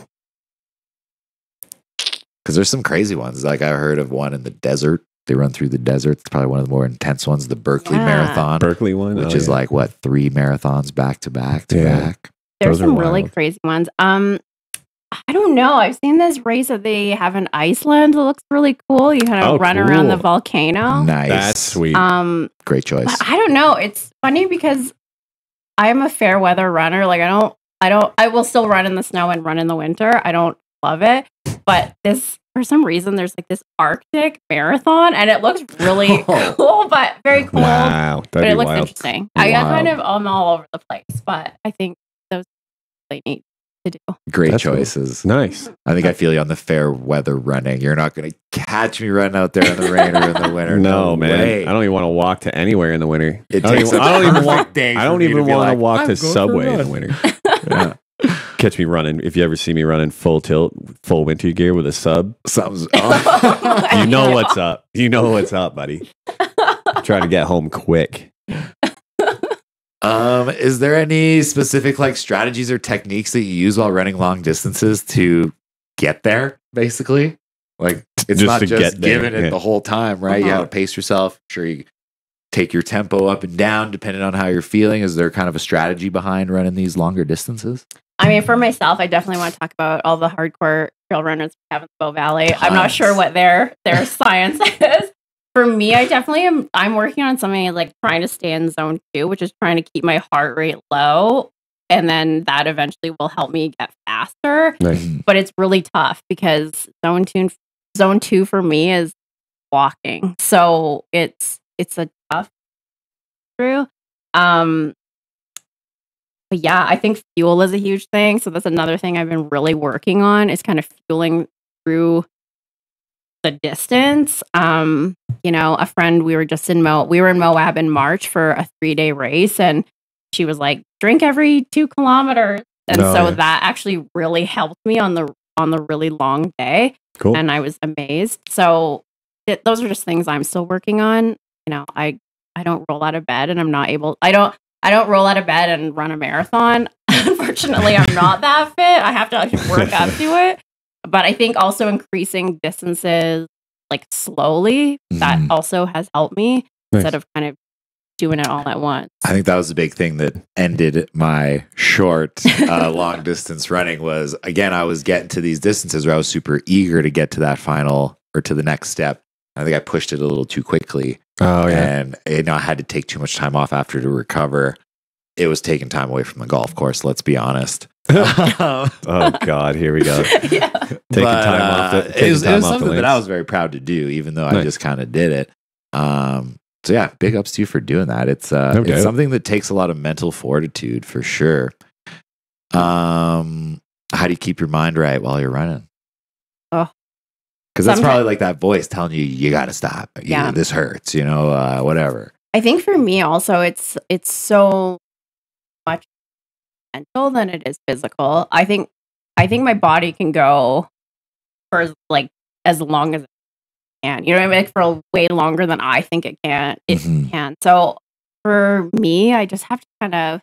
there's some crazy ones. Like I heard of one in the desert. They run through the desert. It's probably one of the more intense ones, the Berkeley Marathon. Berkeley one? Which is like, 3 marathons back to back to back? There's some really crazy ones. I don't know. I've seen this race that they have in Iceland. It looks really cool. You kind of run around the volcano. Nice. That's sweet. Great choice. I don't know. It's funny because I'm a fair weather runner. Like I will still run in the snow and run in the winter. I don't love it. But for some reason, there's like this Arctic marathon and it looks really cool, but very cool. Wow. But it looks interesting. I'm all over the place, but I think those are really neat to do. Great choices. Cool. Nice. I think I feel you on the fair weather running. You're not going to catch me running out there in the rain or in the winter. No, man. Way. I don't even want to walk to anywhere in the winter. I don't even want to walk to Subway in the winter. Yeah. Catch me running. If you ever see me running full tilt, full winter gear with a sub, you know what's up. You know what's up, buddy. Trying to get home quick. Is there any specific like strategies or techniques that you use while running long distances to get there? Basically, like it's not just giving it the whole time, right? You have to pace yourself. Sure, you take your tempo up and down depending on how you're feeling. Is there kind of a strategy behind running these longer distances? I mean, for myself, I definitely want to talk about all the hardcore trail runners we have in the Bow Valley. I'm not sure what their science is. For me, I'm working on something like trying to stay in zone 2, which is trying to keep my heart rate low. And then that eventually will help me get faster. Nice. But it's really tough because zone 2 for me is walking. So it's a tough through. But yeah, I think fuel is a huge thing. So that's another thing I've been really working on is kind of fueling through the distance. A friend, we were in Moab in March for a 3-day race, and she was like, drink every 2 kilometers. And that actually really helped me on the really long day. Cool. And I was amazed. So those are just things I'm still working on. You know, I don't roll out of bed and I don't roll out of bed and run a marathon. Unfortunately, I'm not that fit. I have to work up to it. But I think also increasing distances like slowly, that also has helped me instead of kind of doing it all at once. I think that was the big thing that ended my short, long distance running was, again, I was getting to these distances where I was super eager to get to that final or to the next step. I think I pushed it a little too quickly. And I had to take too much time off after to recover. It was taking time away from the golf course, let's be honest. Oh God, here we go. Taking time off. It was something that I was very proud to do, even though I just kind of did it. So yeah, big ups to you for doing that. It's something that takes a lot of mental fortitude for sure. How do you keep your mind right while you're running? Oh, because that's probably like that voice telling you got to stop. Yeah, this hurts. Whatever. I think for me also, it's so much mental than it is physical. I think my body can go for as long as it can. You know what I mean? Like for way longer than I think it can. It can. So for me, I just have to kind of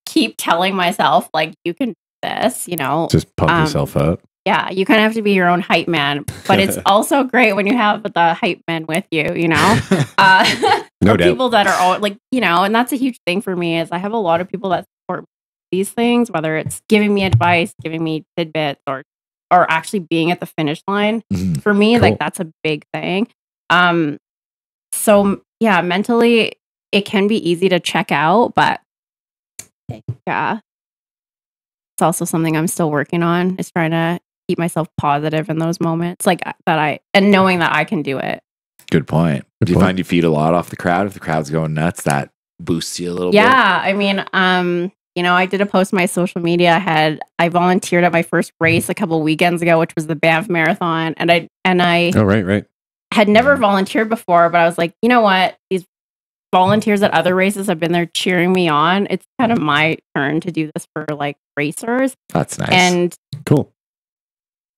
keep telling myself like, you can do this. Just pump yourself up. Yeah, you kind of have to be your own hype man, but it's also great when you have the hype men with you. No doubt. People that are all like, and that's a huge thing for me is I have a lot of people that support these things, whether it's giving me advice, giving me tidbits, or actually being at the finish line. For me, like that's a big thing. So yeah, mentally it can be easy to check out, but yeah, it's also something I'm still working on, is trying to keep myself positive in those moments, like and knowing that I can do it. Good point. Do you find you feed a lot off the crowd? If the crowd's going nuts, that boosts you a little bit? Yeah. I mean, I did a post on my social media. I volunteered at my first race a couple weekends ago, which was the Banff Marathon. And I oh, right. had never volunteered before, but I was like, you know what? These volunteers at other races have been there cheering me on. It's kind of my turn to do this for like racers. That's nice. And cool.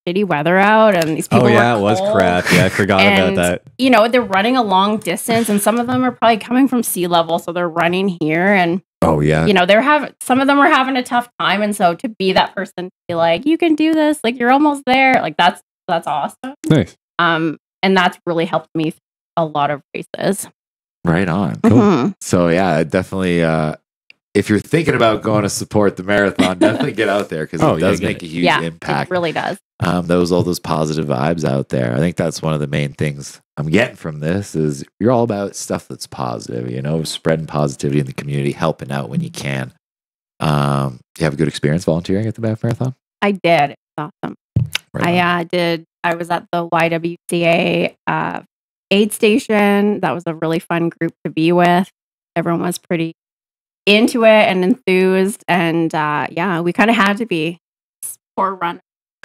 Shitty weather out, and these people. Oh yeah, it was crap. Yeah, I forgot about that. They're running a long distance, and some of them are probably coming from sea level, so they're running here, and some of them are having a tough time, and so to be that person, to be like, you can do this, like you're almost there, like that's awesome. Nice. And that's really helped me through a lot of races. Right on. Cool. So yeah, definitely. If you're thinking about going to support the marathon, definitely get out there because it does make a huge impact. It really does. All those positive vibes out there. I think that's one of the main things I'm getting from this is you're all about stuff that's positive, spreading positivity in the community, helping out when you can. You have a good experience volunteering at the Banff Marathon? I did. It was awesome. Right did. I was at the YWCA aid station. That was a really fun group to be with. Everyone was pretty into it and enthused, and we kind of had to be poor runner.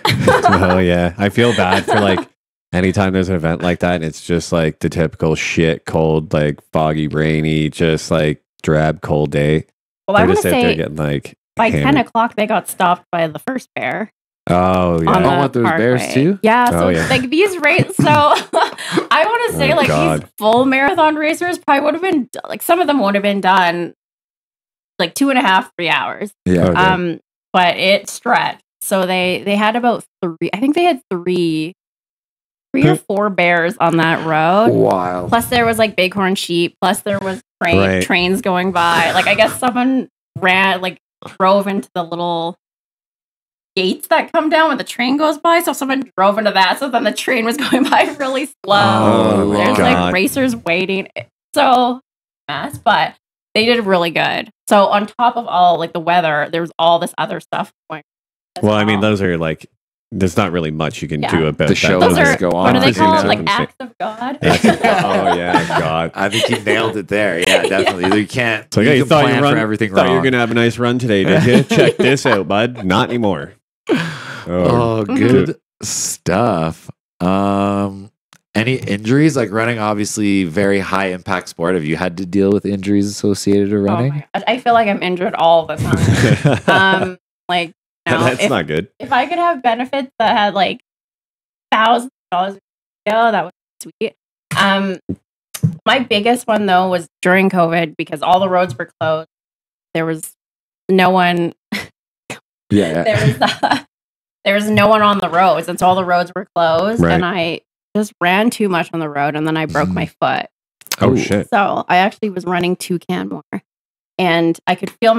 Oh yeah, I feel bad for like anytime there's an event like that and it's just like the typical shit, cold, like foggy, rainy, just like drab, cold day. Well, I want to say getting like by 10 o'clock they got stopped by the first bear. Oh yeah, want those bears too? Yeah, so like these races. So I want to say these full marathon racers probably would have been like some of them would have been done like 2.5, 3 hours. Yeah. Okay. But it stretched. So they had about 3. I think they had 3 or 4 bears on that road. Wow. Plus there was like bighorn sheep. Plus there was trains going by. Like I guess someone drove into the little gates that come down when the train goes by. So someone drove into that. So then the train was going by really slow. Oh, there's like racers waiting. So mess, but they did really good. So on top of all like the weather, there was all this other stuff going. Well, I mean, those are like, there's not really much you can do about the show. Those are, go on. What do they call it? Like acts of God. Oh yeah, God. I think you nailed it there. Yeah, definitely. You can't. So you thought you for everything thought wrong. You were gonna have a nice run today, did you? Check this out, bud. Not anymore. Good stuff. Any injuries? Like running, obviously very high impact sport. Have you had to deal with injuries associated to Oh running? my gosh, I feel like I'm injured all the time. Like, you know, That's not good. if I could have benefits that had like $1,000 that would be sweet. My biggest one though was during COVID because all the roads were closed. There was no one. There was no one on the roads, and so all the roads were closed. Right. And I just ran too much on the road, and then I broke my foot. Oh shit! So I actually was running to Canmore, and I could feel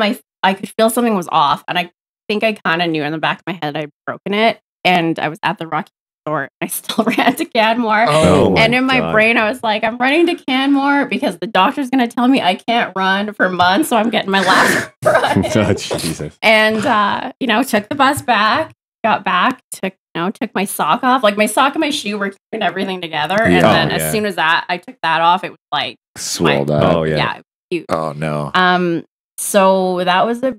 something was off, and I think I kind of knew in the back of my head I'd broken it, and I was at the Rocky Resort. I still ran to Canmore, and in my brain I was like, I'm running to Canmore because the doctor's gonna tell me I can't run for months, so I'm getting my last run. Oh, Jesus! And took the bus back, got back, took my sock off. Like my sock and my shoe were keeping everything together, and then as soon as I took that off, it was like swelled up. Oh yeah. Yeah. Cute. Oh no. So that was a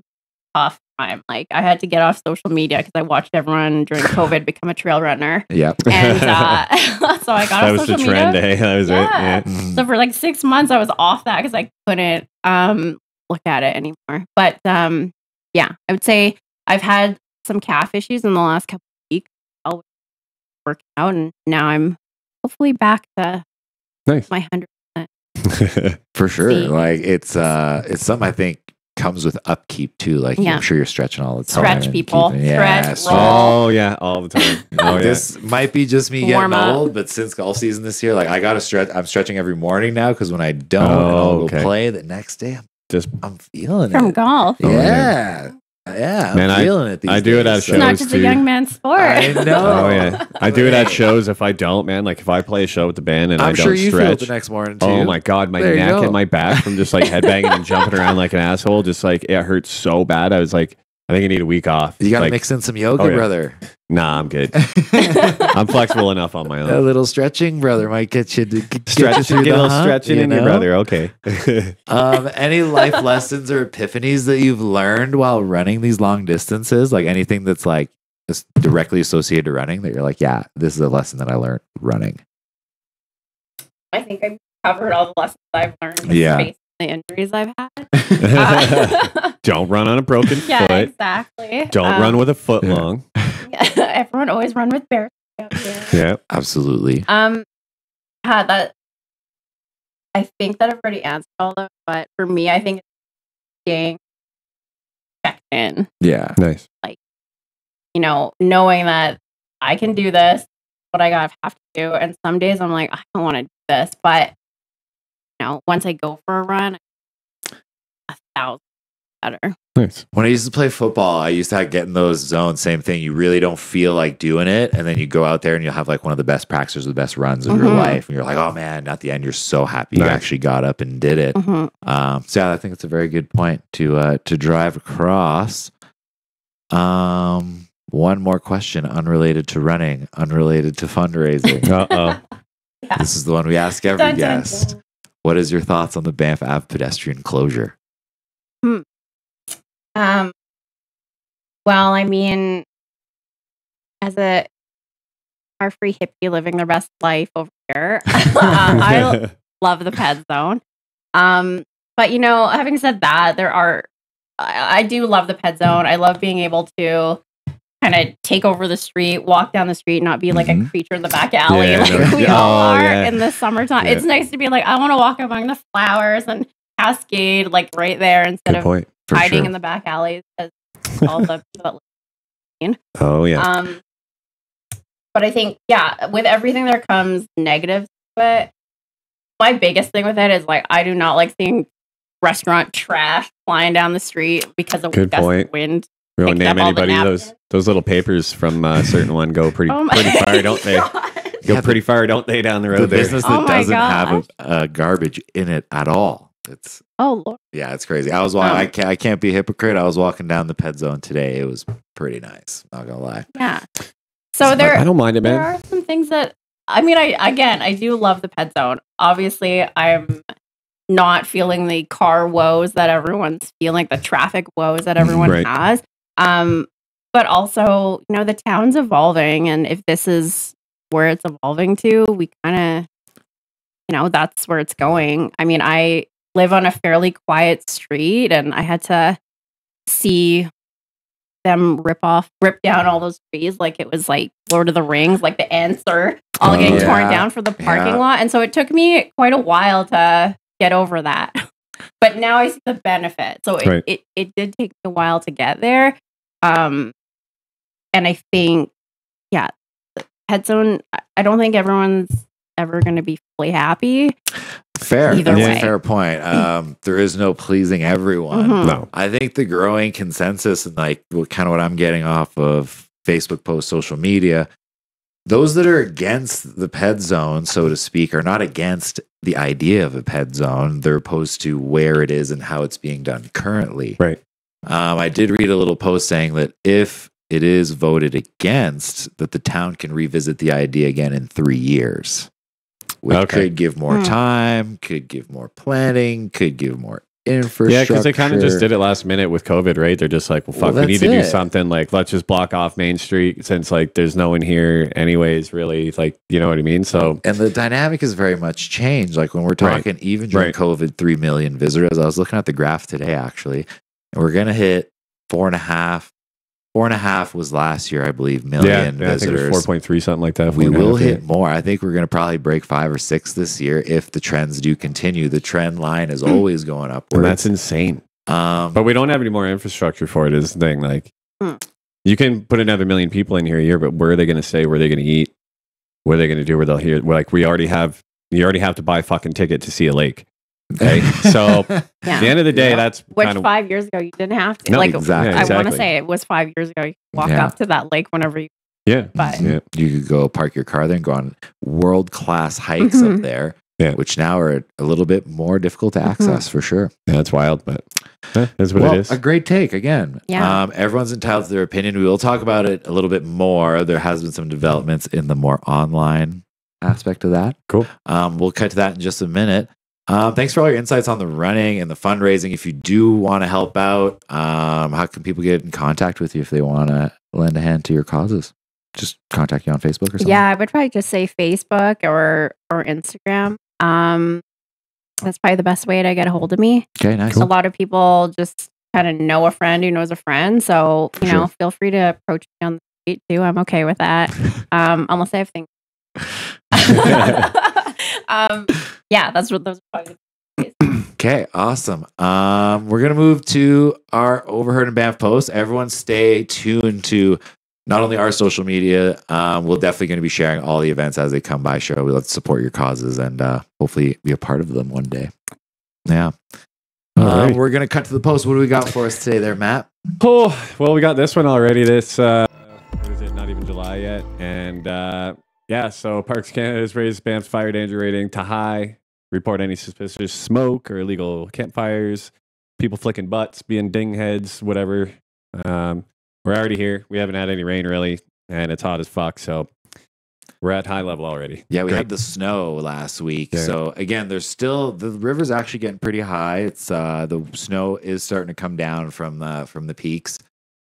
tough time. Like I had to get off social media because I watched everyone during COVID become a trail runner. Yep. And so I got off social media. That was the trend, eh? That was it. Yeah. So for like 6 months, I was off that because I couldn't look at it anymore. But I would say I've had some calf issues in the last couple of weeks. I'll work out, and now I'm hopefully back to my 100%. For sure. Like it's something I think comes with upkeep too. Like I'm sure you're stretching all the time. Stretch people. Stretch, roll. Oh yeah, all the time. Oh, This might be just me getting old, but since golf season this year, like I gotta stretch. I'm stretching every morning now because when I don't, I'll go play the next day. I'm feeling from it golf. Yeah. Yeah, I'm feeling it. I do it at shows. It's not just a young man's sport. I know. Oh yeah, I do it at shows. If I don't, man, like if I play a show with the band and I don't sure you stretch, feel it the next morning too. Oh my god, my neck and my back from just like headbanging and jumping around like an asshole, just like it hurts so bad. I was like, I think I need a week off. You got to like, mix in some yoga, brother. Nah, I'm good. I'm flexible enough on my own. A little stretching, brother, might get you to get a little stretching in your brother. Okay. Any life lessons or epiphanies that you've learned while running these long distances? Like anything that's like directly associated to running that you're like, yeah, this is a lesson that I learned running. I think I've covered all the lessons I've learned. Yeah. The injuries I've had. Don't run on a broken foot. Yeah, exactly. Don't run with a foot long. Everyone always run with bare feet. Yeah, absolutely. That I think that I've already answered all of, but for me, I think it's being checked in. Yeah, nice. Like, knowing that I can do this, what I have to do, and some days I'm like, I don't want to do this, but once I go for a run, 1,000 better. Nice. When I used to play football, I used to get in those zones. Same thing. You really don't feel like doing it, and then you go out there and you'll have like one of the best practices, the best runs of your life, and you're like, oh man! At the end, you're so happy you actually got up and did it. So yeah, I think it's a very good point to drive across. One more question, unrelated to running, unrelated to fundraising. Yeah. This is the one we ask every guest. What is your thoughts on the Banff Ave pedestrian closure? Well, I mean, as a car-free hippie living their best life over here, I love the ped zone. But having said that, I do love the ped zone. I love being able to kind of take over the street, walk down the street, not be like a creature in the back alley we all are in the summertime. Yeah. It's nice to be like, I want to walk among the flowers and cascade like right there instead of hiding in the back alleys as all the people that Oh yeah. But I think with everything there comes negatives to it. My biggest thing with it is like I do not like seeing restaurant trash flying down the street because of gust of wind. We won't name anybody. Those little papers from a certain one go pretty far, don't they? Go pretty far, don't they? Down the road, the business that doesn't have garbage in it at all. It's Lord. Yeah, it's crazy. I was walking. I can't be a hypocrite. I was walking down the ped zone today. It was pretty nice. Not gonna lie. Yeah. So I don't mind it, man. There are some things that I do love the ped zone. Obviously, I'm not feeling the car woes that everyone's feeling, the traffic woes that everyone has. But also, the town's evolving, and if this is where it's evolving to, we kind of, that's where it's going. I mean, I live on a fairly quiet street, and I had to see them rip down all those trees like it was like Lord of the Rings, like the ants are all getting torn down for the parking lot. And so it took me quite a while to get over that. But now I see the benefit. So it did take me a while to get there. And I think, head zone, I don't think everyone's ever going to be fully happy. Fair. Either way. A fair point. There is no pleasing everyone. Mhm. No. I think the growing consensus and like kind of what I'm getting off of Facebook posts, social media, those that are against the ped zone, so to speak, are not against the idea of a ped zone. They're opposed to where it is and how it's being done currently. Right. I did read a little post saying that if it is voted against, that the town can revisit the idea again in 3 years. Which could give more time, could give more planning, could give more infrastructure. Yeah, because they kind of just did it last minute with COVID, right? They're just like, well, fuck, we need to do something. Like, let's just block off Main Street since, like, there's no one here anyways, really. Like, you know what I mean? So, and the dynamic is very much changed. Like, when we're talking, even during COVID, 3 million visitors. I was looking at the graph today, actually, and we're going to hit 4.5. 4.5 was last year, I believe, million visitors. I think it was 4.3, something like that. We will hit more. I think we're going to probably break 5 or 6 this year if the trends do continue. The trend line is always going upward. And that's insane. But we don't have any more infrastructure for it, is the thing. Like, you can put another million people in here a year, but where are they going to stay? Where are they going to eat? What are they going to do? Where they'll hear? Like, you already have to buy a fucking ticket to see a lake. Okay, so at the end of the day, that's which 5 years ago you didn't have to. No, like, exactly. I want to say it was 5 years ago. You could walk up to that lake whenever you. But you could go park your car there and go on world-class hikes up there, which now are a little bit more difficult to access for sure. Yeah, that's wild, but that's what it is. A great take again. Yeah. Everyone's entitled to their opinion. We will talk about it a little bit more. There has been some developments in the more online aspect of that. Cool. We'll cut to that in just a minute. Thanks for all your insights on the running and the fundraising. If you do want to help out, how can people get in contact with you if they want to lend a hand to your causes? Just contact you on Facebook or something? Yeah, I would probably just say Facebook or Instagram. That's probably the best way to get a hold of me. Okay, nice. A lot of people just kind of know a friend who knows a friend. So, you know, feel free to approach me on the street too. I'm okay with that. Unless I have things. Yeah, those are probably the Okay, awesome. We're gonna move to our Overheard and Banff post. Everyone stay tuned to not only our social media, we're definitely going to be sharing all the events as they come by. Cheryl, we love to support your causes and hopefully be a part of them one day. Yeah. We're going to cut to the post. What do we got for us today there, Matt? Oh, well, we got this one already. This, what is it? Not even July yet. And so Parks Canada has raised Banff's fire danger rating to high. Report any suspicious smoke or illegal campfires, people flicking butts, being dingheads, whatever. We're already here. We haven't had any rain really, and it's hot as fuck. So we're at high level already. Yeah, we had the snow last week. Yeah. So again, there's still the river's actually getting pretty high. It's the snow is starting to come down from the peaks,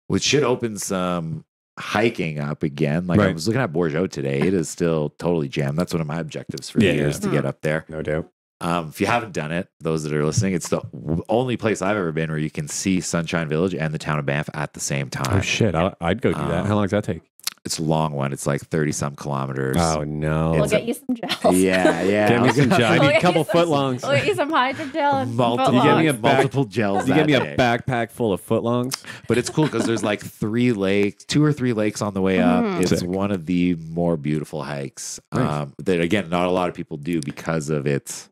which should open some hiking up again. Like I was looking at Bourgeot today. It is still totally jammed. That's one of my objectives for the year is to get up there. No doubt. If you haven't done it, those that are listening, it's the only place I've ever been where you can see Sunshine Village and the town of Banff at the same time. Oh shit, I'd go do that. How long does that take? It's a long one. It's like 30-some kilometers. Oh no! We'll get you some gels. Yeah. Get me some gels. I need a couple footlongs. We'll get you some hydrogel and multiple. You get me multiple gels. You get me a backpack full of footlongs. But it's cool because there's like 2 or 3 lakes on the way up. It's one of the more beautiful hikes that again not a lot of people do because of its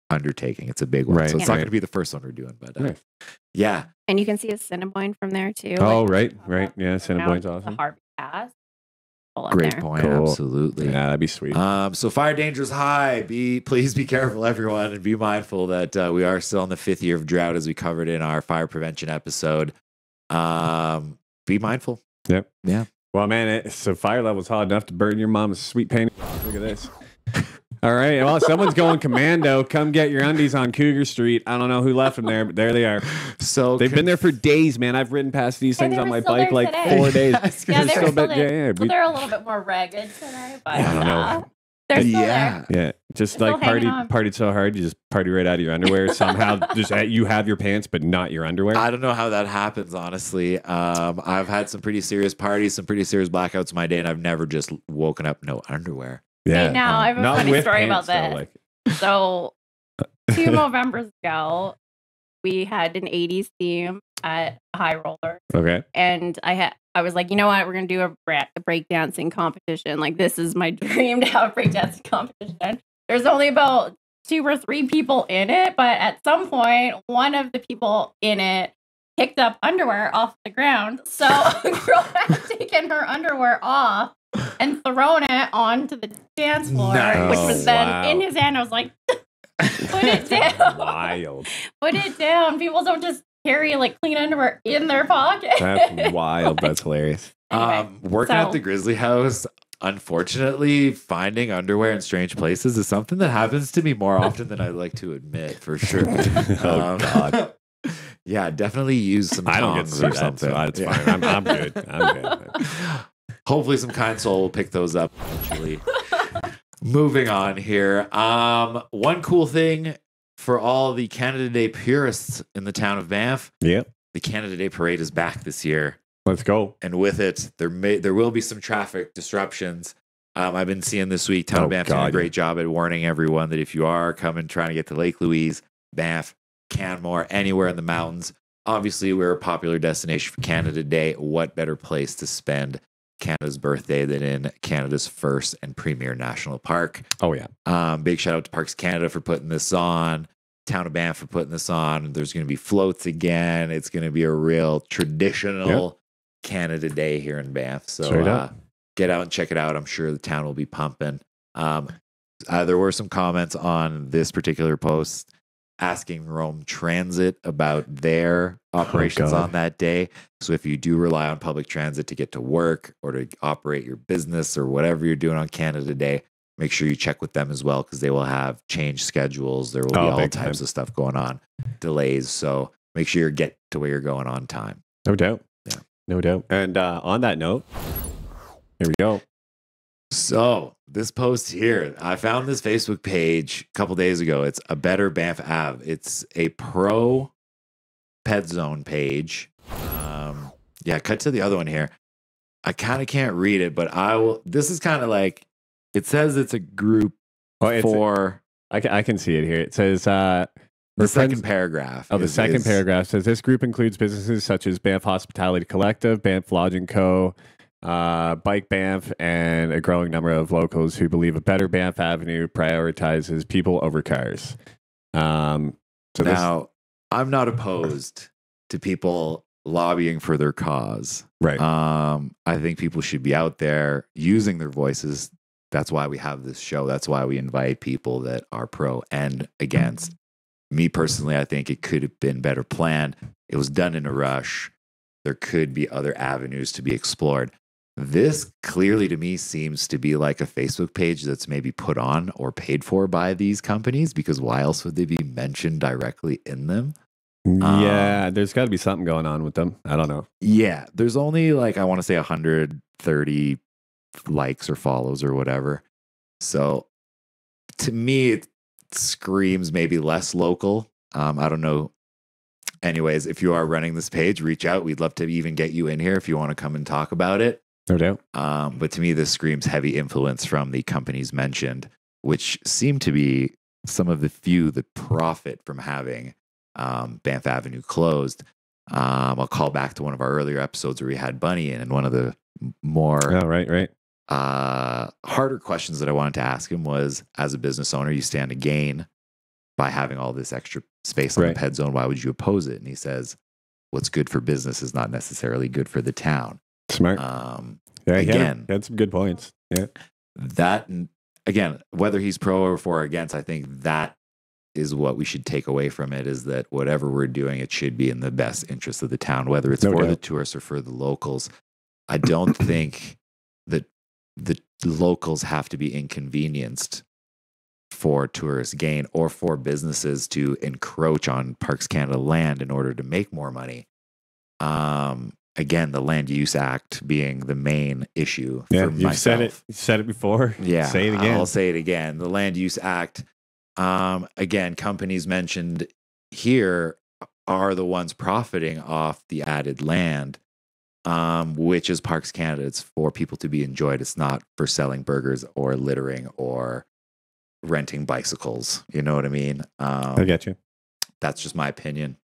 undertaking. It's a big one, so it's not going to be the first one we're doing. But yeah, and you can see Assiniboine from there too. Oh, right. Yeah, Assiniboine's awesome. The Harvey Pass. Great point. Cool. Absolutely. Yeah, that'd be sweet. So fire danger is high. Please be careful, everyone, and be mindful that we are still in the 5th year of drought, as we covered in our fire prevention episode. Be mindful. Yep. Yeah. Well, man, so fire level's hot enough to burn your mom's sweet panties. Look at this. All right. Well, someone's going commando. Come get your undies on Cougar Street. I don't know who left them there, but there they are. So they've been there for days, man. I've ridden past these things on my bike like today. 4 days. Yeah, they were still there. Well, they're a little bit more ragged today, but I don't know. they're still there. Yeah, just They're like still hanging on. partied so hard, you just party right out of your underwear. Somehow, just you have your pants, but not your underwear. I don't know how that happens, honestly. I've had some pretty serious parties, some pretty serious blackouts in my day, and I've never just woken up no underwear. Yeah. Hey, now I have a Not funny with story pants, about though, this. like- So 2 Novembers ago, we had an 80s theme at High Roller. Okay. And I was like, you know what? We're going to do a breakdancing competition. Like, this is my dream to have a breakdancing competition. There's only about 2 or 3 people in it. But at some point, one of the people in it picked up underwear off the ground. So a girl had taken her underwear off and thrown it onto the dance floor, Nice. which was then Wow. in his hand. I was like, put it down. Wild. Put it down. People don't just carry like clean underwear in their pocket. That's wild. That's hilarious. Anyway, Working so- at the Grizzly House, unfortunately, finding underwear in strange places is something that happens to me more often than I like to admit, for sure. Oh, God. Yeah, definitely use some I don't get to tongs see or that, something. so that's Yeah. fine. I'm good. I'm good. Hopefully, some kind soul will pick those up eventually. Moving on here. One cool thing for all the Canada Day purists in the town of Banff, Yep. the Canada Day parade is back this year. Let's go. And with it, there will be some traffic disruptions. I've been seeing this week, Town Oh, of Banff doing a God, great job at warning everyone that if you are coming trying to get to Lake Louise, Banff, Canmore, anywhere in the mountains, obviously we're a popular destination for Canada Day. What better place to spend Canada's birthday than in Canada's first and premier national park? Oh, yeah. Big shout out to Parks Canada for putting this on. Town of Banff for putting this on. There's going to be floats again. It's going to be a real traditional Canada Day here in Banff. So get out and check it out. I'm sure the town will be pumping. There were some comments on this particular post asking Rome Transit about their operations on that day. So if you do rely on public transit to get to work or to operate your business or whatever you're doing on Canada Day, make sure you check with them as well because they will have change schedules. There will be all types of stuff going on, delays. So make sure you get to where you're going on time. No doubt. Yeah. No doubt. And on that note, here we go. So this post here, I found this Facebook page a couple days ago. It's a Better Banff Ave. It's a pro pet zone page. Cut to the other one here. I kind of can't read it, but I will. This is kind of like, it says it's a group for. I can see it here. It says the second paragraph. The second paragraph says this group includes businesses such as Banff Hospitality Collective, Banff Lodging Co., Bike Banff, and a growing number of locals who believe a better Banff Avenue prioritizes people over cars. I'm not opposed to people lobbying for their cause. Right. I think people should be out there using their voices. That's why we have this show. That's why we invite people that are pro and against. Me personally, I think it could have been better planned. It was done in a rush. There could be other avenues to be explored. This clearly to me seems to be like a Facebook page that's maybe put on or paid for by these companies, because why else would they be mentioned directly in them? Yeah, there's got to be something going on with them. I don't know. Yeah, there's only like, I want to say 130 likes or follows or whatever. So to me, it screams maybe less local. I don't know. Anyways, if you are running this page, reach out. We'd love to even get you in here if you want to come and talk about it. No doubt. But to me, this screams heavy influence from the companies mentioned, which seem to be some of the few that profit from having Banff Avenue closed. I'll call back to one of our earlier episodes where we had Bunny in, and one of the more harder questions that I wanted to ask him was, as a business owner, you stand to gain by having all this extra space on the pet zone. Why would you oppose it? And he says, what's good for business is not necessarily good for the town. Smart. Again, he had some good points. Yeah. That, again, whether he's pro or for or against, I think that is what we should take away from it, is that whatever we're doing, it should be in the best interest of the town, whether it's for the tourists or for the locals. I don't think that the locals have to be inconvenienced for tourist gain or for businesses to encroach on Parks Canada land in order to make more money. Again, the Land Use Act being the main issue for myself. You've said it before. Yeah, say it again. I'll say it again. The Land Use Act, again, companies mentioned here are the ones profiting off the added land, which is Parks Canada. It's for people to be enjoyed. It's not for selling burgers or littering or renting bicycles. You know what I mean? I get you. That's just my opinion.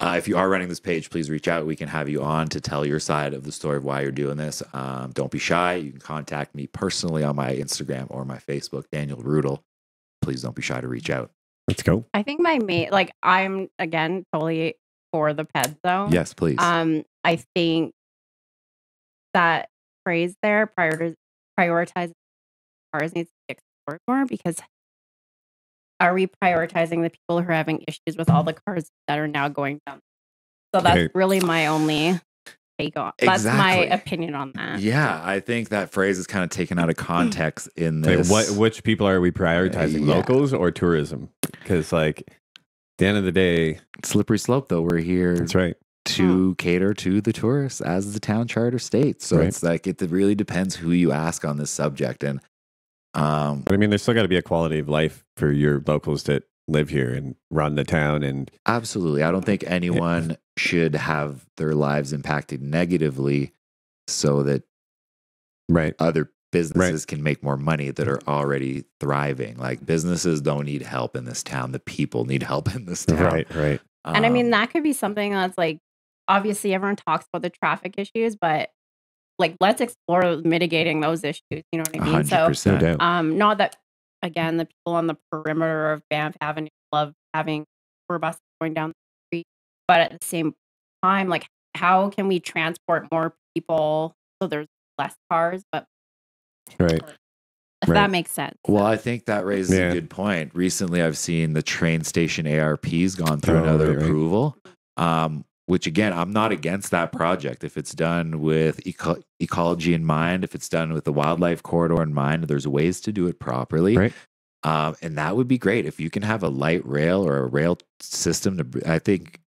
If you are running this page, please reach out. We can have you on to tell your side of the story of why you're doing this. Don't be shy. You can contact me personally on my Instagram or my Facebook, Daniel Rudel. Please don't be shy to reach out. Let's go. I think my main, like, I'm again totally for the ped zone. Yes, please. I think that phrase there, prioritize cars, needs to be explored more, because are we prioritizing the people who are having issues with all the cars that are now going down? So that's really my only take on. That's my opinion on that. Yeah, I think that phrase is kind of taken out of context in this. Which people are we prioritizing, locals or tourism? Because, like, at the end of the day, slippery slope, though. We're here. That's right. To cater to the tourists as the town charter states. So it's like, it really depends who you ask on this subject. And but I mean, there's still got to be a quality of life for your locals that live here and run the town. And absolutely, I don't think anyone should have their lives impacted negatively so that other businesses can make more money that are already thriving. Like, businesses don't need help in this town. The people need help in this town. Right. And I mean, that could be something that's like, obviously everyone talks about the traffic issues, but like, let's explore mitigating those issues. You know what I mean? 100%. So, not that, again, the people on the perimeter of Banff Avenue love having tour buses going down the street, but at the same time, like, how can we transport more people so there's less cars? But if that makes sense. Well, I think that raises a good point. Recently, I've seen the train station ARPs gone through another approval. Which, again, I'm not against that project. If it's done with ecology in mind, if it's done with the wildlife corridor in mind, there's ways to do it properly. And that would be great. If you can have a light rail or a rail system to, I think,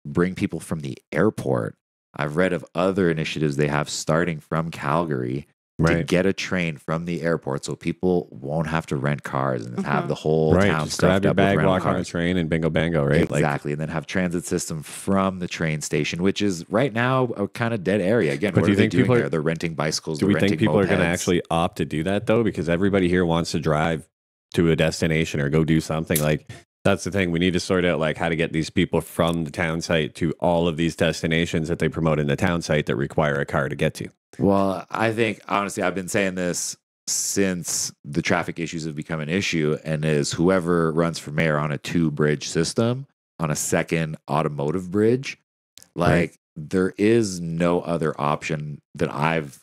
bring people from the airport. I've read of other initiatives they have starting from Calgary to get a train from the airport, so people won't have to rent cars and have the whole town just grab stuffed your up bag, with walk cars. on a train, and bingo bango, right? Exactly, and then have transit system from the train station, which is right now a kind of dead area. Again, but what are they doing there? They're renting bicycles. Do we think people are going to actually opt to do that, though? Because everybody here wants to drive to a destination or go do something. Like, that's the thing. We need to sort out, like, how to get these people from the town site to all of these destinations that they promote in the town site that require a car to get to. Well, I think, honestly, I've been saying this since the traffic issues have become an issue, and is whoever runs for mayor on a 2-bridge system, on a second automotive bridge, like, there is no other option that I've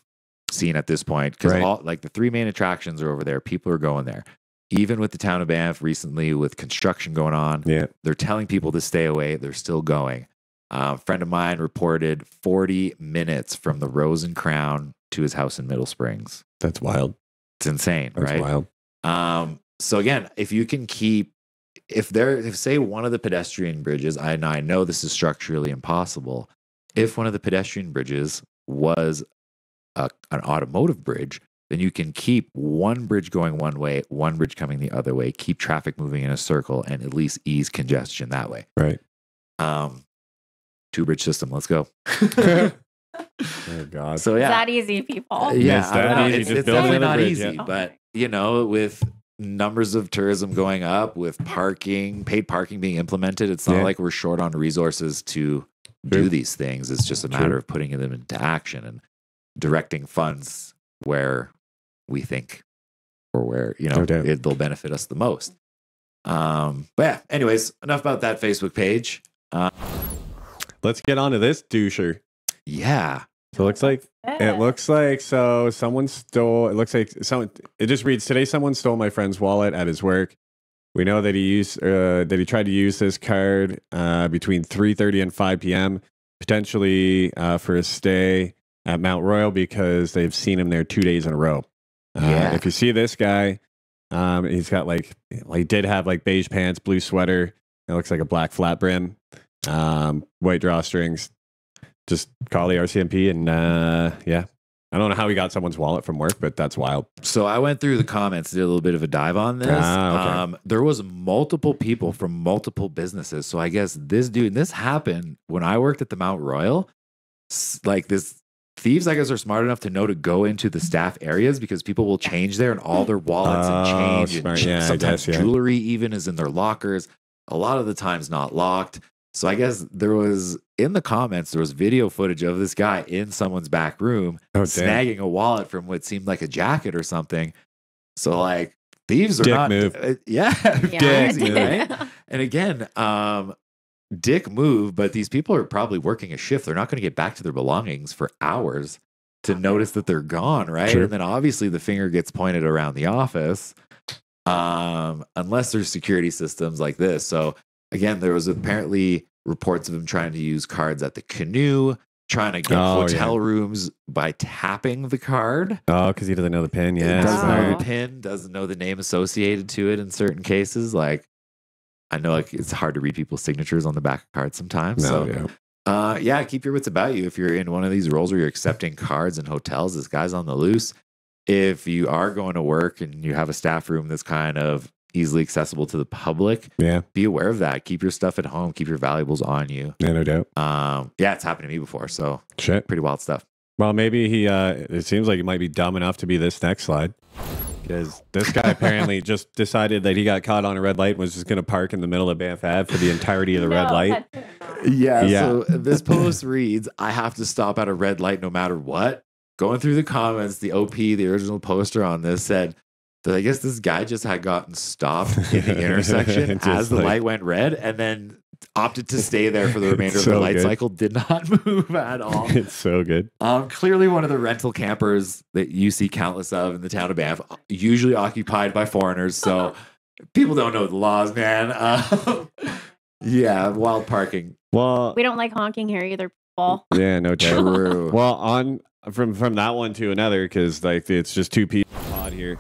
seen at this point. Because all, like, the 3 main attractions are over there. People are going there. Even with the town of Banff recently, with construction going on, they're telling people to stay away. They're still going. A friend of mine reported 40 minutes from the Rose and Crown to his house in Middle Springs. That's wild. It's insane, That's right? Wild. So again, if you can keep, if say one of the pedestrian bridges, I know this is structurally impossible. If one of the pedestrian bridges was an automotive bridge, then you can keep one bridge going one way, one bridge coming the other way, keep traffic moving in a circle, and at least ease congestion that way. Right. 2-bridge system. Let's go. Oh God. So yeah, it's that easy, people. Yeah, easy. It's definitely not easy, but you know, with numbers of tourism going up, with paid parking being implemented, it's not like we're short on resources to do these things. It's just a matter of putting them into action and directing funds where we think, or where, you know, they'll benefit us the most. But yeah, anyways, enough about that Facebook page. Let's get on to this doucher. Yeah. So it looks like someone stole, it just reads, today someone stole my friend's wallet at his work. We know that he tried to use this card between 3:30 and 5 p.m. potentially for a stay at Mount Royal, because they've seen him there 2 days in a row. If you see this guy, He's got like he did have like beige pants, blue sweater. It looks like a black flat brim, white drawstrings. Just call the RCMP and yeah. I don't know how he got someone's wallet from work, but that's wild. So I went through the comments, did a little bit of a dive on this. Okay. There was multiple people from multiple businesses. So I guess this happened when I worked at the Mount Royal. Like this thieves, I guess, are smart enough to know to go into the staff areas because people will change there and all their wallets and change. Smart. And Yeah, sometimes I guess, jewelry even is in their lockers. A lot of the times not locked. So I guess there was video footage of this guy in someone's back room snagging a wallet from what seemed like a jacket or something. So like thieves are dick not move. Dick move, right? And again, dick move, but these people are probably working a shift. They're not going to get back to their belongings for hours to notice that they're gone, right? Sure. And then obviously the finger gets pointed around the office. Unless there's security systems like this. So again, there was apparently reports of him trying to use cards at the Canoe, trying to get hotel rooms by tapping the card. Oh, because he doesn't know the pin. Yeah, Doesn't know the pin, doesn't know the name associated to it in certain cases. Like, I know like it's hard to read people's signatures on the back of cards sometimes. Yeah, keep your wits about you. If you're in one of these roles where you're accepting cards in hotels, this guy's on the loose. If you are going to work and you have a staff room that's kind of easily accessible to the public, be aware of that. Keep your stuff at home. Keep your valuables on you. Yeah, no doubt. Yeah, it's happened to me before. So pretty wild stuff. Well, maybe he. It seems like he might be dumb enough to be this next slide, because this guy apparently just decided that he got caught on a red light and was just going to park in the middle of Banff Ave for the entirety of the red light. Yeah. So this post reads, "I have to stop at a red light no matter what." Going through the comments, the OP, the original poster on this, said that I guess this guy just had gotten stopped in the intersection as the light went red and then opted to stay there for the remainder of the light cycle, did not move at all. It's so good. Clearly one of the rental campers that you see countless of in the town of Banff, usually occupied by foreigners. So people don't know the laws, man. Yeah, wild parking. Well, we don't like honking here either, people. Yeah, no doubt. True. Well, from that one to another, because like it's just two people odd here.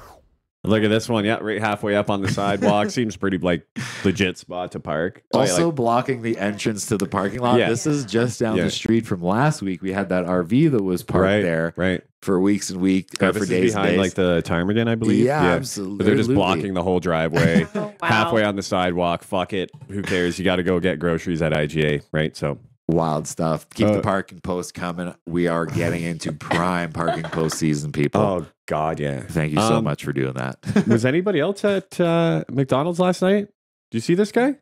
Look at this one. Yeah, right halfway up on the sidewalk. Seems pretty like legit spot to park. Also blocking the entrance to the parking lot. Yeah. This is just down the street from last week. We had that RV that was parked there for weeks and weeks, for days behind and days. like the Timerton, I believe. Yeah, absolutely. But they're just blocking the whole driveway. Wow. Halfway on the sidewalk. Fuck it. Who cares? You got to go get groceries at IGA, right? So wild stuff. Keep the parking post coming. We are getting into prime parking post season, people. Oh God, yeah. Thank you so much for doing that. Was anybody else at McDonald's last night? Did you see this guy?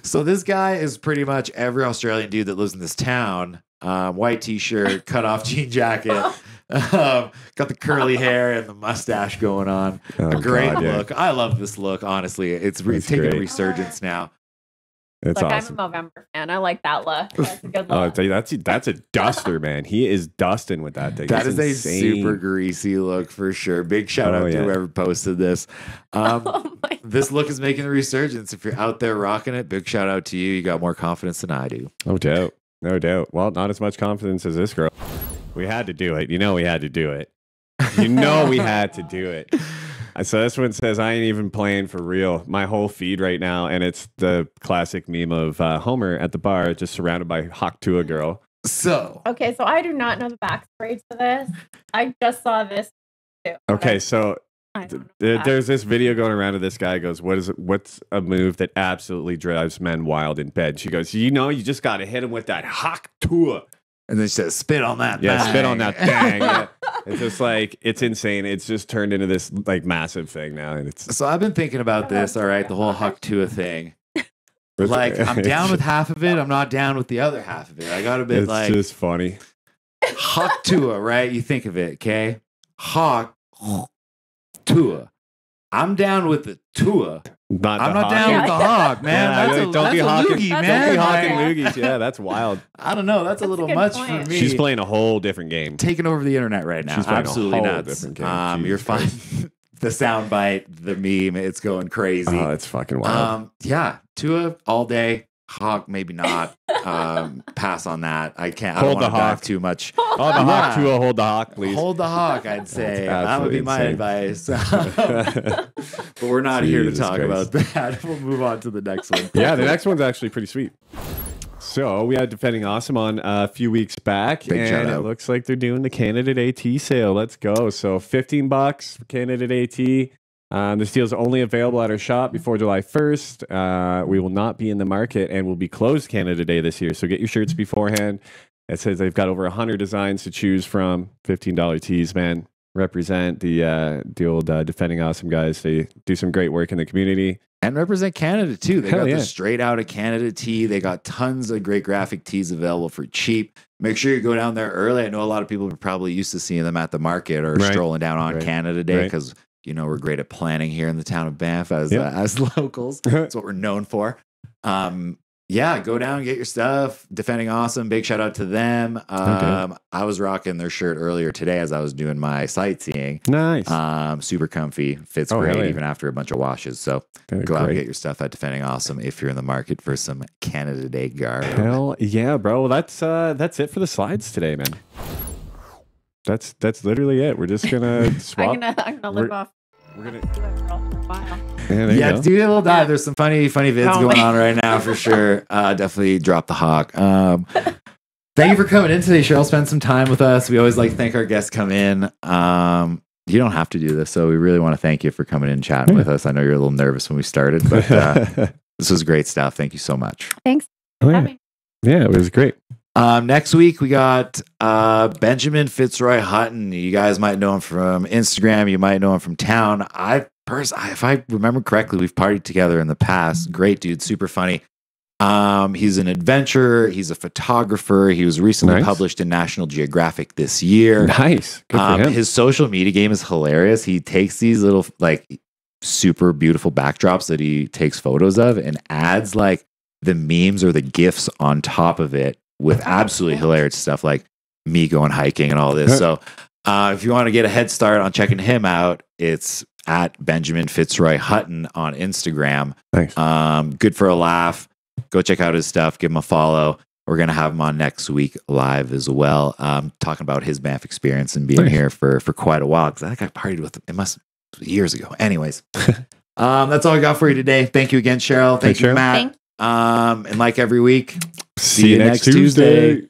So this guy is pretty much every Australian dude that lives in this town. White t-shirt, cut off jean jacket, got the curly hair and the mustache going on. A great look. I love this look, honestly. It's taking a resurgence now. It's awesome. I'm a Movember fan. I like that look. That's a good look. That's a duster, man. He is dusting with that thing. That is a super greasy look for sure. Big shout out to whoever posted this. This look is making a resurgence. If you're out there rocking it, big shout out to you. You got more confidence than I do. No doubt. No doubt. Well, not as much confidence as this girl. We had to do it. You know we had to do it. You know we had to do it. So this one says, I ain't even playing for real. My whole feed right now, and it's the classic meme of Homer at the bar, just surrounded by Hawk Tua girl. So I do not know the backstory to this. I just saw this too. Okay, so there's this video going around of this guy goes, what's a move that absolutely drives men wild in bed? She goes, you just got to hit him with that Hawk Tua. And then she says, spit on that thing. Yeah, spit on that thing. Yeah. It's just like, it's insane. It's just turned into this like massive thing now. And so I've been thinking about this, all right, the whole Hawk Tua thing. Like, I'm down with half of it. I'm not down with the other half of it. I got a bit it's just funny. Hawk Tua, right? You think of it, okay? Hawk Tua. I'm down with the Tua. I'm not down with the hog, man. Don't be hawking, man. Don't be hawking loogies. Yeah, that's wild. I don't know. That's a little much for me. She's playing a whole different game. Taking over the internet right now. She's playing absolutely a whole nuts. Different game. You're fine. The soundbite, the meme, it's going crazy. Oh, it's fucking wild. Yeah, Tua all day. Hawk, maybe not. pass on that. I can't. Hold I don't the want to dive hawk. too much. Oh, the hawk to a hold the hawk, please. Hold the hawk, I'd say. That would be my advice. But we're not here to talk about that. We'll move on to the next one. Yeah, the next one's actually pretty sweet. So we had Defending Awesome on a few weeks back, Big shout and it out. looks like they're doing the candidate AT sale. Let's go. So $15 for candidate AT. This deal is only available at our shop before July 1st. We will not be in the market and will be closed Canada Day this year. So get your shirts beforehand. It says they've got over 100 designs to choose from. $15 tees, man. Represent the old Defending Awesome guys. They do some great work in the community. And represent Canada too. They Hell got yeah. the straight out of Canada tee. They got tons of great graphic tees available for cheap. Make sure you go down there early. I know a lot of people are probably used to seeing them at the market or Right. strolling down on Right. Canada Day Right. because we're great at planning here in the town of Banff as locals. That's what we're known for. Go down, get your stuff. Defending Awesome, big shout out to them. I was rocking their shirt earlier today as I was doing my sightseeing. Nice. Super comfy, fits Oh, great hell yeah. even after a bunch of washes. So They're go out and great. get your stuff at Defending Awesome if you're in the market for some Canada Day garb. Hell yeah, bro. Well, that's it for the slides today, man. That's literally it. We're just gonna swap. I'm gonna live off. We're gonna. Do that girl for a while. Yeah, there you go. Do a little dive. There's some funny vids Oh, going wait. on right now for sure. Definitely drop the hawk. Thank you for coming in today, Cheryl. Spend some time with us. We always like to thank our guests come in. You don't have to do this, so we really want to thank you for coming in and chatting with us. I know you're a little nervous when we started, but this was great stuff. Thank you so much. Thanks. Oh, for yeah. having me. Yeah, it was great. Next week we got Benjamin Fitzroy Hutton. You guys might know him from Instagram. You might know him from town. If I remember correctly, we've partied together in the past. Great dude, super funny. He's an adventurer. He's a photographer. He was recently Nice. published in National Geographic this year. Nice. Good for him. His social media game is hilarious. He takes these little super beautiful backdrops that he takes photos of and adds the memes or the GIFs on top of it with absolutely hilarious stuff like me going hiking and all this. So if you want to get a head start on checking him out, it's at Benjamin Fitzroy Hutton on Instagram. Thanks. Good for a laugh. Go check out his stuff. Give him a follow. We're going to have him on next week live as well, talking about his Banff experience and being here for quite a while. Because I think I partied with him. It must years ago. Anyways, that's all I got for you today. Thank you again, Cheryl. Thank you, Cheryl. Matt. Thanks. And like every week, See you next Tuesday.